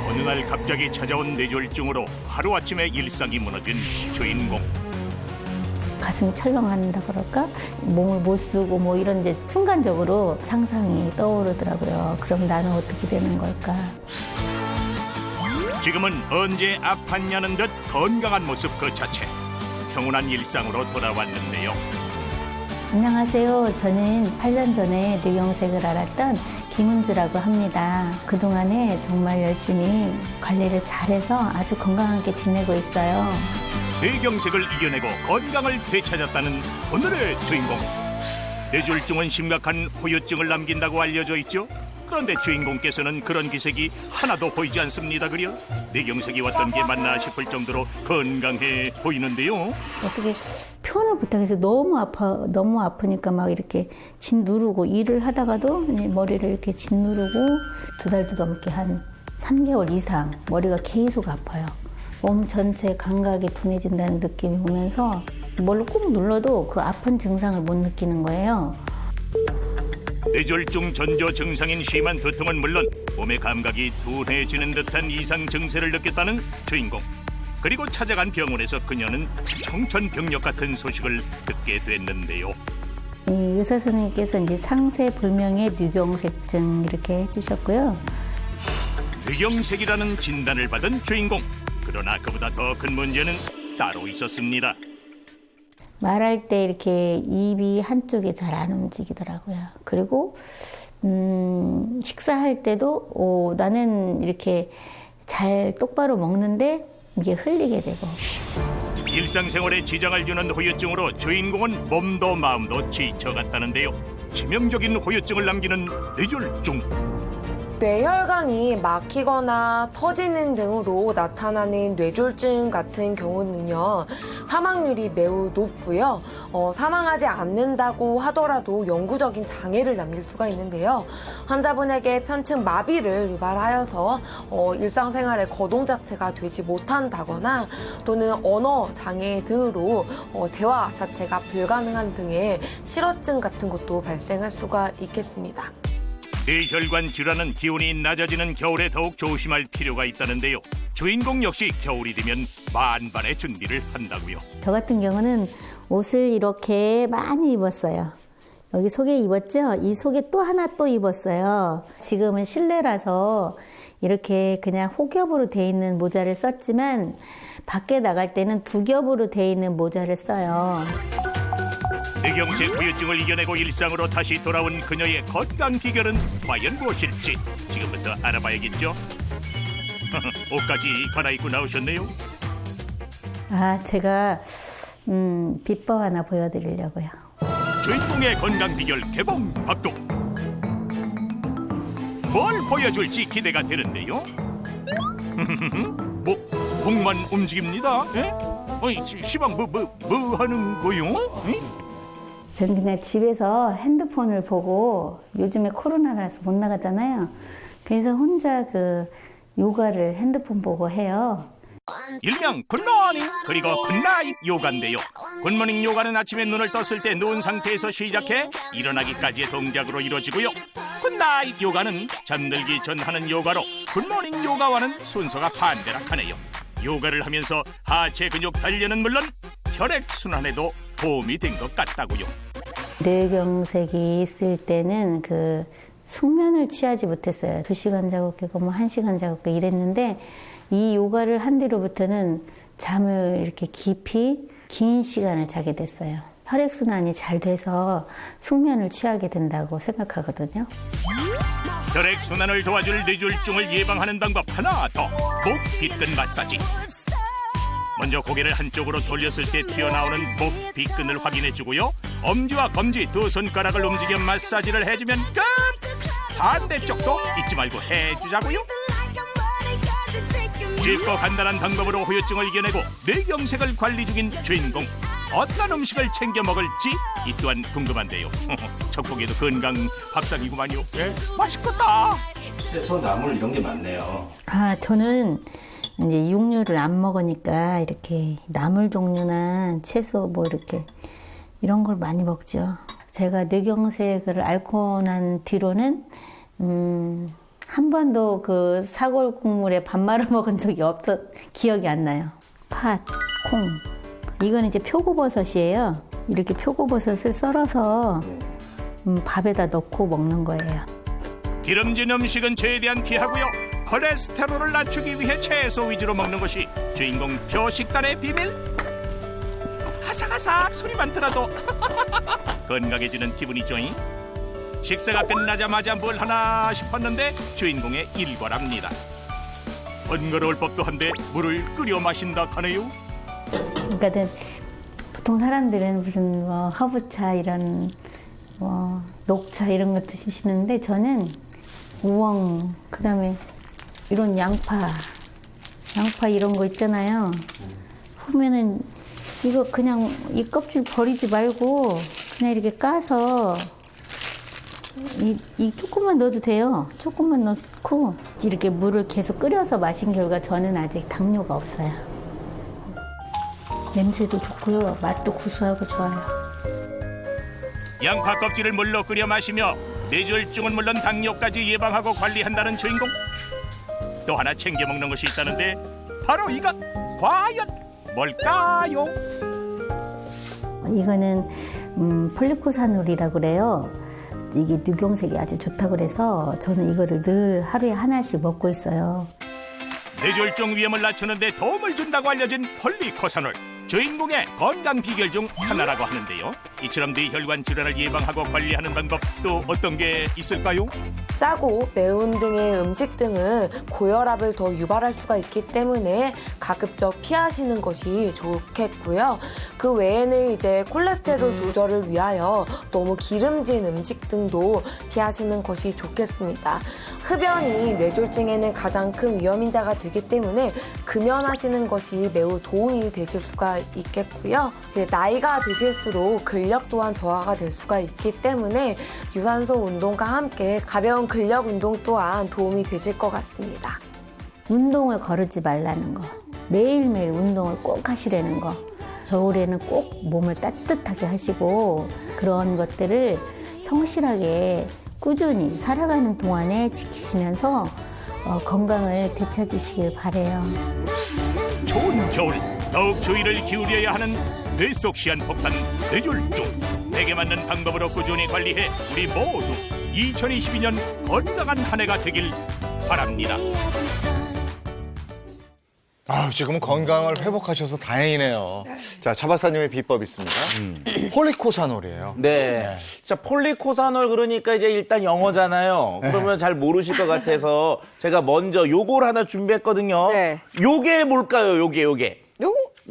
어느 날 갑자기 찾아온 뇌졸중으로 하루아침에 일상이 무너진 주인공. 가슴이 철렁한다 그럴까? 몸을 못 쓰고 뭐 이런 이제 순간적으로 상상이 떠오르더라고요. 그럼 나는 어떻게 되는 걸까? 지금은 언제 아팠냐는 듯 건강한 모습 그 자체. 평온한 일상으로 돌아왔는데요. 안녕하세요. 저는 8년 전에 뇌경색을 앓았던 김은주라고 합니다. 그동안에 정말 열심히 관리를 잘해서 아주 건강하게 지내고 있어요. 뇌경색을 이겨내고 건강을 되찾았다는 오늘의 주인공. 뇌졸중은 심각한 후유증을 남긴다고 알려져 있죠. 그런데 주인공께서는 그런 기색이 하나도 보이지 않습니다. 그려 뇌경색이 왔던 게 맞나 싶을 정도로 건강해 보이는데요. 어떻게 표현을 못하겠어요. 너무 아프니까 막 이렇게 짓누르고 일을 하다가도 머리를 이렇게 짓누르고 2달도 넘게 한 3개월 이상 머리가 계속 아파요. 몸 전체 감각이 둔해진다는 느낌이 오면서 뭘로 꾹 눌러도 그 아픈 증상을 못 느끼는 거예요. 뇌졸중 전조 증상인 심한 두통은 물론 몸의 감각이 둔해지는 듯한 이상 증세를 느꼈다는 주인공. 그리고 찾아간 병원에서 그녀는 청천벽력 같은 소식을 듣게 됐는데요. 의사 선생님께서 이제 상세불명의 뇌경색증 이렇게 해주셨고요. 뇌경색이라는 진단을 받은 주인공. 그러나 그보다 더 큰 문제는 따로 있었습니다. 말할 때 이렇게 입이 한쪽이 잘 안 움직이더라고요. 그리고 식사할 때도 나는 이렇게 잘 똑바로 먹는데 이게 흘리게 되고. 일상생활에 지장을 주는 후유증으로 주인공은 몸도 마음도 지쳐갔다는데요. 치명적인 후유증을 남기는 뇌졸중. 뇌혈관이 막히거나 터지는 등으로 나타나는 뇌졸중 같은 경우는요, 사망률이 매우 높고요. 사망하지 않는다고 하더라도 영구적인 장애를 남길 수가 있는데요. 환자분에게 편측 마비를 유발하여서 일상생활의 거동 자체가 되지 못한다거나 또는 언어 장애 등으로 대화 자체가 불가능한 등의 실어증 같은 것도 발생할 수가 있겠습니다. 뇌혈관 질환은 기온이 낮아지는 겨울에 더욱 조심할 필요가 있다는데요. 주인공 역시 겨울이 되면 만반의 준비를 한다고요. 저 같은 경우는 옷을 이렇게 많이 입었어요. 여기 속에 입었죠? 이 속에 또 하나 또 입었어요. 지금은 실내라서 이렇게 그냥 호겹으로 돼 있는 모자를 썼지만 밖에 나갈 때는 2겹으로 돼 있는 모자를 써요. 뇌경색 후유증을 이겨내고 일상으로 다시 돌아온 그녀의 건강 비결은 과연 무엇일지 지금부터 알아봐야겠죠. 옷까지 갈아입고 나오셨네요. 제가 비법 하나 보여드리려고요. 주인공의 건강 비결 개봉 박동. 뭘 보여줄지 기대가 되는데요. 목만 움직입니다. 시방 뭐 하는 거요? 저는 그냥 집에서 핸드폰을 보고 요즘에 코로나라서 못 나가잖아요. 그래서 혼자 요가를 핸드폰 보고 해요. 일명 굿모닝 그리고 굿나잇 요가인데요. 굿모닝 요가는 아침에 눈을 떴을 때 누운 상태에서 시작해 일어나기까지의 동작으로 이루어지고요. 굿나잇 요가는 잠들기 전 하는 요가로 굿모닝 요가와는 순서가 반대라 하네요. 요가를 하면서 하체 근육 단련은 물론 혈액순환에도 도움이 된 것 같다고요. 뇌경색이 있을 때는 숙면을 취하지 못했어요. 2시간 자고 깨고 1시간 자고 깨고 이랬는데 이 요가를 한 뒤로부터는 잠을 이렇게 깊이 긴 시간을 자게 됐어요. 혈액순환이 잘 돼서 숙면을 취하게 된다고 생각하거든요. 혈액순환을 도와줄 뇌졸중을 예방하는 방법 하나 더. 목 빗근 마사지. 먼저 고개를 한쪽으로 돌렸을 때 튀어나오는 목 빗근을 확인해주고요. 엄지와 검지 2손가락을 움직여 마사지를 해주면 끝! 반대쪽도 잊지 말고 해주자고요. 쉽고 간단한 방법으로 후유증을 이겨내고 뇌경색을 관리 중인 주인공. 어떤 음식을 챙겨 먹을지 이 또한 궁금한데요. 첫 보기에도 건강 밥상이구만요. 맛있겠다. 해서 나물 이런 게 많네요. 저는 이제 육류를 안 먹으니까 이렇게 나물 종류나 채소 이렇게 이런 걸 많이 먹죠. 제가 뇌경색을 앓고 난 뒤로는 한 번도 사골 국물에 밥 말아 먹은 적이 기억이 안 나요. 팥, 콩. 이건 이제 표고버섯이에요. 이렇게 표고버섯을 썰어서 밥에다 넣고 먹는 거예요. 기름진 음식은 최대한 피하고요. 콜레스테롤을 낮추기 위해 채소 위주로 먹는 것이 주인공 표식단의 비밀. 아삭아삭 소리만 들어도 건강해지는 기분이죠. 식사가 끝나자마자 뭘 하나 싶었는데 주인공의 일과랍니다. 번거로울 법도 한데 물을 끓여 마신다 하네요. 그러니까 보통 사람들은 무슨 뭐 허브차 이런 뭐 녹차 이런 거 드시는데 저는 우엉, 그다음에 이런 양파 이런 거 있잖아요. 보면은 이거 그냥 이 껍질 버리지 말고 그냥 이렇게 까서 이 조금만 넣어도 돼요. 조금만 넣고 이렇게 물을 계속 끓여서 마신 결과 저는 아직 당뇨가 없어요. 냄새도 좋고요. 맛도 구수하고 좋아요. 양파 껍질을 물로 끓여 마시며 뇌졸중은 물론 당뇨까지 예방하고 관리한다는 주인공. 또 하나 챙겨 먹는 것이 있다는데 바로 이것. 과연 뭘까요? 이거는 폴리코사놀이라고 그래요. 이게 뇌경색이 아주 좋다고 그래서 저는 이거를 늘 하루에 하나씩 먹고 있어요. 뇌졸중 위험을 낮추는 데 도움을 준다고 알려진 폴리코사놀. 주인공의 건강 비결 중 하나라고 하는데요. 이처럼 뇌혈관 질환을 예방하고 관리하는 방법 또 어떤 게 있을까요? 짜고 매운 등의 음식 등은 고혈압을 더 유발할 수가 있기 때문에 가급적 피하시는 것이 좋겠고요. 그 외에는 이제 콜레스테롤 조절을 위하여 너무 기름진 음식 등도 피하시는 것이 좋겠습니다. 흡연이 뇌졸중에는 가장 큰 위험인자가 되기 때문에 금연하시는 것이 매우 도움이 되실 수가 있겠고요. 이제 나이가 드실수록 근력 또한 저하가 될 수가 있기 때문에 유산소 운동과 함께 가벼운 근력 운동 또한 도움이 되실 것 같습니다. 운동을 거르지 말라는 거. 매일매일 운동을 꼭 하시라는 거. 겨울에는 꼭 몸을 따뜻하게 하시고 그런 것들을 성실하게 꾸준히 살아가는 동안에 지키시면서 건강을 되찾으시길 바라요. 좋은 겨울 더욱 주의를 기울여야 하는 뇌 속 시한폭탄 뇌졸중. 내게 맞는 방법으로 꾸준히 관리해 우리 모두 2022년 건강한 한 해가 되길 바랍니다. 지금은 건강을 회복하셔서 다행이네요. 자, 차박사님의 비법 있습니다. 폴리코사놀이에요. 네. 자, 폴리코사놀 그러니까 이제 일단 영어잖아요. 그러면 잘 모르실 것 같아서 제가 먼저 요걸 하나 준비했거든요. 네. 요게 뭘까요? 요게. 요거?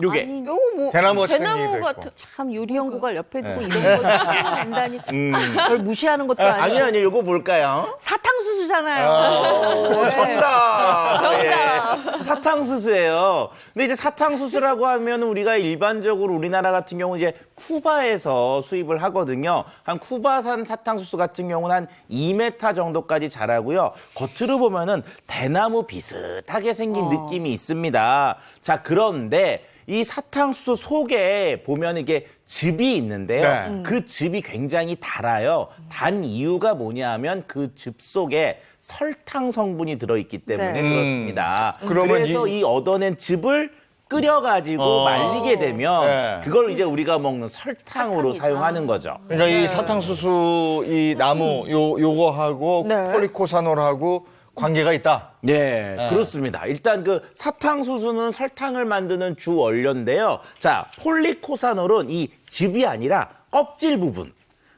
요게. 아니, 요거 뭐 대나무 대나무 같은 같은. 참 요리 연구가 옆에 두고 이런 거 낸다니 걸 무시하는 것도 아니고. 아니요. 요거 뭘까요? 사탕수수잖아요. 정답. 정답. 예, 사탕수수예요. 근데 이제 사탕수수라고 하면 우리가 일반적으로 우리나라 같은 경우 이제 쿠바에서 수입을 하거든요. 한 쿠바산 사탕수수 같은 경우는 한 2m 정도까지 자라고요. 겉으로 보면은 대나무 비슷하게 생긴 느낌이 있습니다. 자, 그런데 이 사탕수수 속에 보면 이게 즙이 있는데요. 그 즙이 굉장히 달아요. 단 이유가 뭐냐면 그 즙 속에 설탕 성분이 들어있기 때문에 그렇습니다. 그래서 이 얻어낸 즙을 끓여가지고 말리게 되면 그걸 이제 우리가 먹는 설탕으로 사용하는 거죠. 그러니까 이 사탕수수 이 나무 요거하고 폴리코사놀하고 관계가 있다. 네, 그렇습니다. 일단 그 사탕수수는 설탕을 만드는 주 원료인데요. 자, 폴리코사놀은 이 즙이 아니라 껍질 부분.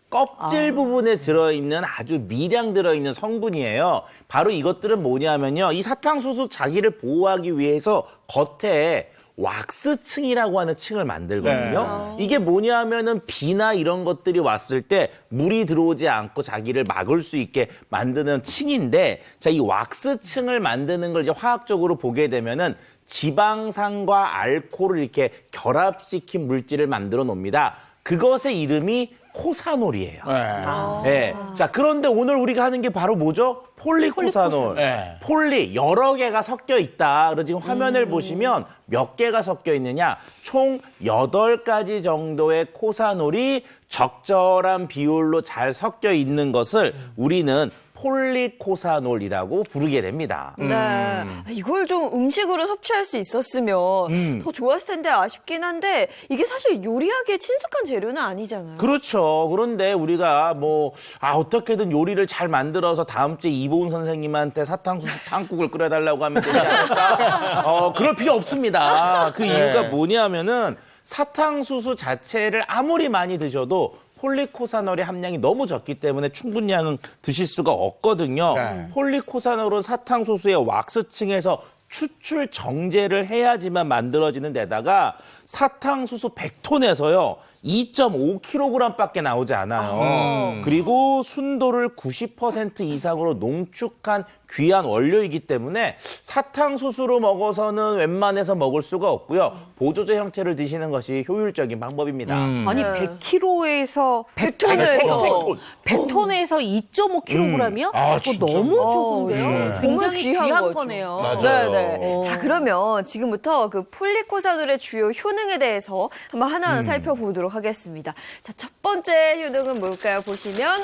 껍질 부분에 들어있는 아주 미량 들어있는 성분이에요. 바로 이것들은 뭐냐면요. 이 사탕수수 자기를 보호하기 위해서 겉에 왁스층이라고 하는 층을 만들거든요. 이게 뭐냐 하면은 비나 이런 것들이 왔을 때 물이 들어오지 않고 자기를 막을 수 있게 만드는 층인데, 자, 이 왁스층을 만드는 걸 이제 화학적으로 보게 되면은 지방산과 알코올을 이렇게 결합시킨 물질을 만들어 놓습니다. 그것의 이름이 코사놀이에요. 자, 그런데 오늘 우리가 하는 게 바로 뭐죠? 폴리코사놀. 폴리 여러 개가 섞여 있다. 그래서 지금 화면을 보시면 몇 개가 섞여 있느냐? 총 8가지 정도의 코사놀이 적절한 비율로 잘 섞여 있는 것을 우리는 폴리코사놀이라고 부르게 됩니다. 네. 이걸 좀 음식으로 섭취할 수 있었으면 더 좋았을 텐데 아쉽긴 한데 이게 사실 요리하기에 친숙한 재료는 아니잖아요. 그렇죠. 그런데 우리가 어떻게든 요리를 잘 만들어서 다음 주에 이보은 선생님한테 사탕수수 탕국을 끓여달라고 하면 되지 않을까? 그럴 필요 없습니다. 그 이유가 뭐냐면은 사탕수수 자체를 아무리 많이 드셔도 폴리코사놀의 함량이 너무 적기 때문에 충분량은 드실 수가 없거든요. 폴리코사놀은 사탕수수의 왁스층에서 추출 정제를 해야지만 만들어지는 데다가 사탕수수 100톤에서요 2.5kg밖에 나오지 않아요. 그리고 순도를 90% 이상으로 농축한 귀한 원료이기 때문에 사탕수수로 먹어서는 웬만해서 먹을 수가 없고요. 보조제 형태를 드시는 것이 효율적인 방법입니다. 아니 100kg에서 100톤에서 2.5kg이요? 그거 너무 적은데요? 굉장히 귀한 거네요. 맞아요. 네네. 자, 그러면 지금부터 그 폴리코사놀의 주요 효능에 대해서 한번 하나하나 살펴보도록 하겠습니다. 자, 첫 번째 효능은 뭘까요? 보시면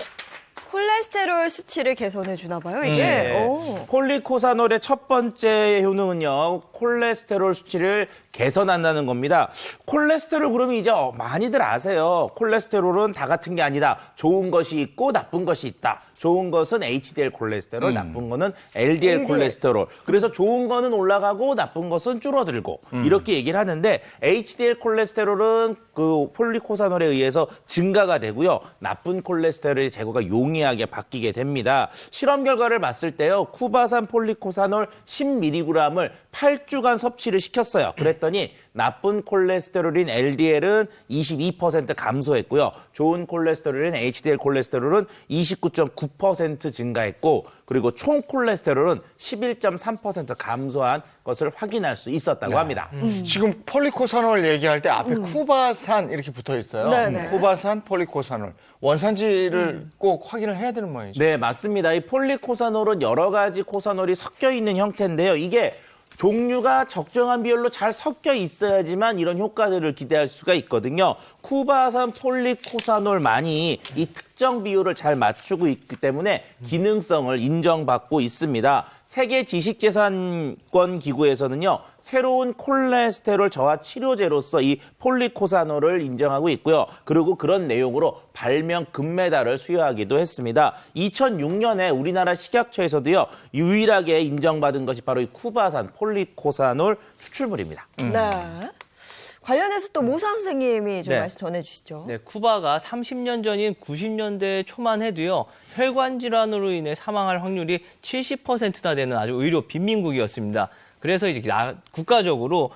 콜레스테롤 수치를 개선해 주나 봐요, 이게. 네. 오. 폴리코사놀의 첫 번째 효능은요, 콜레스테롤 수치를 개선한다는 겁니다. 콜레스테롤 그러면 이제 많이들 아세요. 콜레스테롤은 다 같은 게 아니다. 좋은 것이 있고 나쁜 것이 있다. 좋은 것은 HDL 콜레스테롤, 나쁜 거는 LDL 콜레스테롤. 그래서 좋은 거는 올라가고 나쁜 것은 줄어들고 이렇게 얘기를 하는데 HDL 콜레스테롤은 그 폴리코사놀에 의해서 증가가 되고요. 나쁜 콜레스테롤의 제거가 용이하게 바뀌게 됩니다. 실험 결과를 봤을 때요. 쿠바산 폴리코사놀 10mg을 8주간 섭취를 시켰어요. 그랬더니 나쁜 콜레스테롤인 LDL은 22% 감소했고요. 좋은 콜레스테롤인 HDL 콜레스테롤은 29.9% 증가했고 그리고 총 콜레스테롤은 11.3% 감소한 것을 확인할 수 있었다고 합니다. 지금 폴리코사놀 얘기할 때 앞에 쿠바산 이렇게 붙어 있어요. 네네. 쿠바산 폴리코사놀. 원산지를 꼭 확인을 해야 되는 모양이죠. 네, 맞습니다. 이 폴리코사놀은 여러 가지 코사놀이 섞여 있는 형태인데요. 이게 종류가 적정한 비율로 잘 섞여 있어야지만 이런 효과들을 기대할 수가 있거든요. 쿠바산 폴리코사놀만이 이 특정 비율을 잘 맞추고 있기 때문에 기능성을 인정받고 있습니다. 세계 지식재산권 기구에서는요. 새로운 콜레스테롤 저하 치료제로서 이 폴리코사놀을 인정하고 있고요. 그리고 그런 내용으로 발명 금메달을 수여하기도 했습니다. 2006년에 우리나라 식약처에서도요. 유일하게 인정받은 것이 바로 이 쿠바산 폴리코사놀 추출물입니다. 네. 관련해서 또 모사 선생님이 좀 네. 말씀 전해주시죠. 네, 쿠바가 30년 전인 90년대 초만 해도요. 혈관 질환으로 인해 사망할 확률이 70%나 되는 아주 의료 빈민국이었습니다. 그래서 이제 국가적으로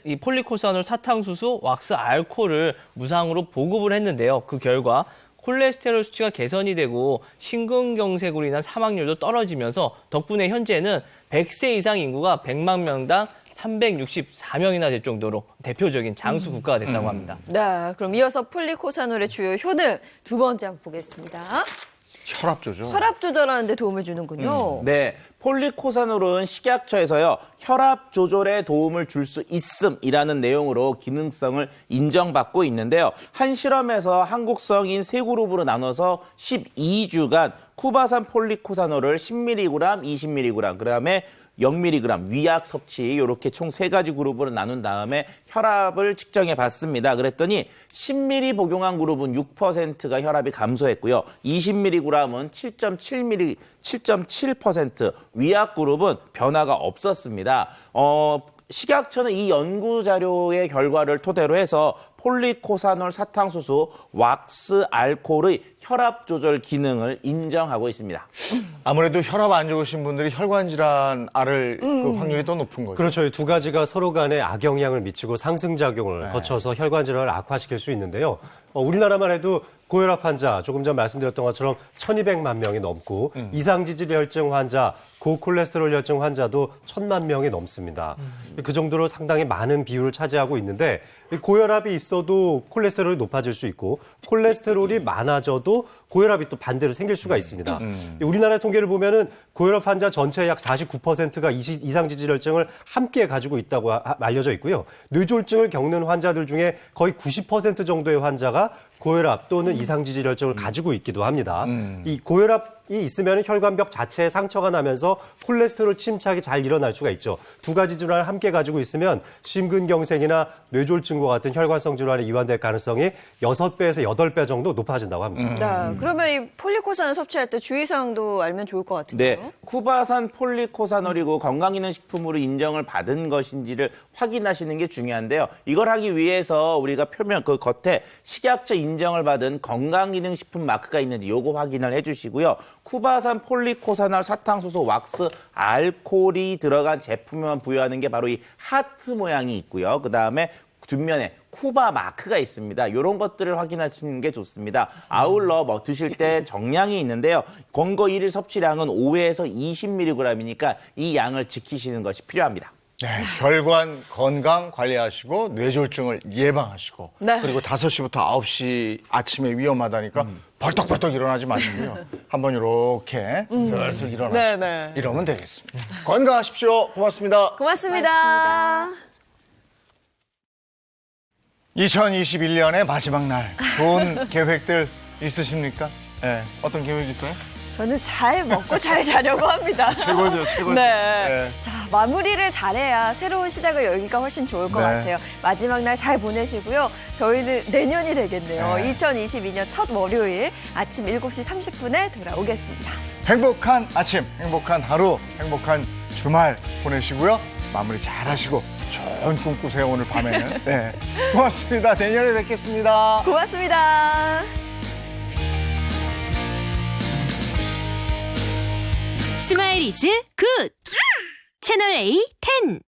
이 폴리코사놀 사탕수수, 왁스, 알코올을 무상으로 보급을 했는데요. 그 결과 콜레스테롤 수치가 개선이 되고 심근경색으로 인한 사망률도 떨어지면서 덕분에 현재는 100세 이상 인구가 100만 명당 364명이나 될 정도로 대표적인 장수 국가가 됐다고 합니다. 네, 그럼 이어서 폴리코사놀의 주요 효능 두 번째 한번 보겠습니다. 혈압 조절. 혈압 조절하는 데 도움을 주는군요. 네, 폴리코사놀은 식약처에서요. 혈압 조절에 도움을 줄 수 있음이라는 내용으로 기능성을 인정받고 있는데요. 한 실험에서 한국성인 세 그룹으로 나눠서 12주간 쿠바산 폴리코사놀을 10mg, 20mg, 그다음에 0mg 위약 섭취 이렇게 총 세 가지 그룹으로 나눈 다음에 혈압을 측정해 봤습니다. 그랬더니 10mg 복용한 그룹은 6%가 혈압이 감소했고요. 20mg은 7.7%, 위약 그룹은 변화가 없었습니다. 식약처는 이 연구 자료의 결과를 토대로 해서 폴리코사놀 사탕수수, 왁스, 알코올의 혈압 조절 기능을 인정하고 있습니다. 아무래도 혈압 안 좋으신 분들이 혈관 질환 앓을 그 확률이 더 높은 거죠. 그렇죠. 이 두 가지가 서로 간에 악영향을 미치고 상승작용을 거쳐서 혈관 질환을 악화시킬 수 있는데요. 우리나라만 해도 고혈압 환자, 조금 전 말씀드렸던 것처럼 1200만 명이 넘고 이상지질혈증 환자, 고콜레스테롤 혈증 환자도 1000만 명이 넘습니다. 그 정도로 상당히 많은 비율을 차지하고 있는데 고혈압이 있어도 콜레스테롤이 높아질 수 있고 콜레스테롤이 많아져도 고혈압이 또 반대로 생길 수가 있습니다. 우리나라 통계를 보면은 고혈압 환자 전체의 약 49%가 이상지질혈증을 함께 가지고 있다고 알려져 있고요. 뇌졸중을 겪는 환자들 중에 거의 90% 정도의 환자가 고혈압 또는 이상지질혈증을 가지고 있기도 합니다. 이 고혈압이 있으면 혈관벽 자체에 상처가 나면서 콜레스테롤 침착이 잘 일어날 수가 있죠. 두 가지 질환을 함께 가지고 있으면 심근경색이나 뇌졸중과 같은 혈관성 질환에 이완될 가능성이 6배에서 8배 정도 높아진다고 합니다. 네, 그러면 이 폴리코사놀 섭취할 때 주의사항도 알면 좋을 것 같은데요. 네, 쿠바산 폴리코사놀이고 건강기능식품으로 인정을 받은 것인지를 확인하시는 게 중요한데요. 이걸 하기 위해서 우리가 표면 그 겉에 식약처 인정을 받은 건강기능식품 마크가 있는지 요거 확인을 해주시고요. 쿠바산 폴리코사놀 사탕수소 왁스 알코올이 들어간 제품에만 부여하는 게 바로 이 하트 모양이 있고요. 그다음에 뒷면에 쿠바 마크가 있습니다. 이런 것들을 확인하시는 게 좋습니다. 아울러 뭐 드실 때 정량이 있는데요. 권고 1일 섭취량은 5에서 20mg이니까 이 양을 지키시는 것이 필요합니다. 네, 혈관 건강 관리하시고 뇌졸중을 예방하시고 네. 그리고 5시부터 9시 아침에 위험하다니까 벌떡벌떡 일어나지 마시고요. 한번 이렇게 슬슬 일어나시고 네네. 이러면 되겠습니다. 건강하십시오. 고맙습니다. 고맙습니다. 2021년의 마지막 날 좋은 계획들 있으십니까? 네, 어떤 계획 있어요? 저는 잘 먹고 잘 자려고 합니다. 최고죠, 최고죠. 네. 네. 자, 마무리를 잘해야 새로운 시작을 열기가 훨씬 좋을 것 네. 같아요. 마지막 날 잘 보내시고요. 저희는 내년이 되겠네요. 네. 2022년 첫 월요일 아침 7시 30분에 돌아오겠습니다. 행복한 아침, 행복한 하루, 행복한 주말 보내시고요. 마무리 잘 하시고 좋은 꿈 꾸세요, 오늘 밤에는. 네. 고맙습니다. 내년에 뵙겠습니다. 고맙습니다. 스마일 이즈 굿! 채널 A 10.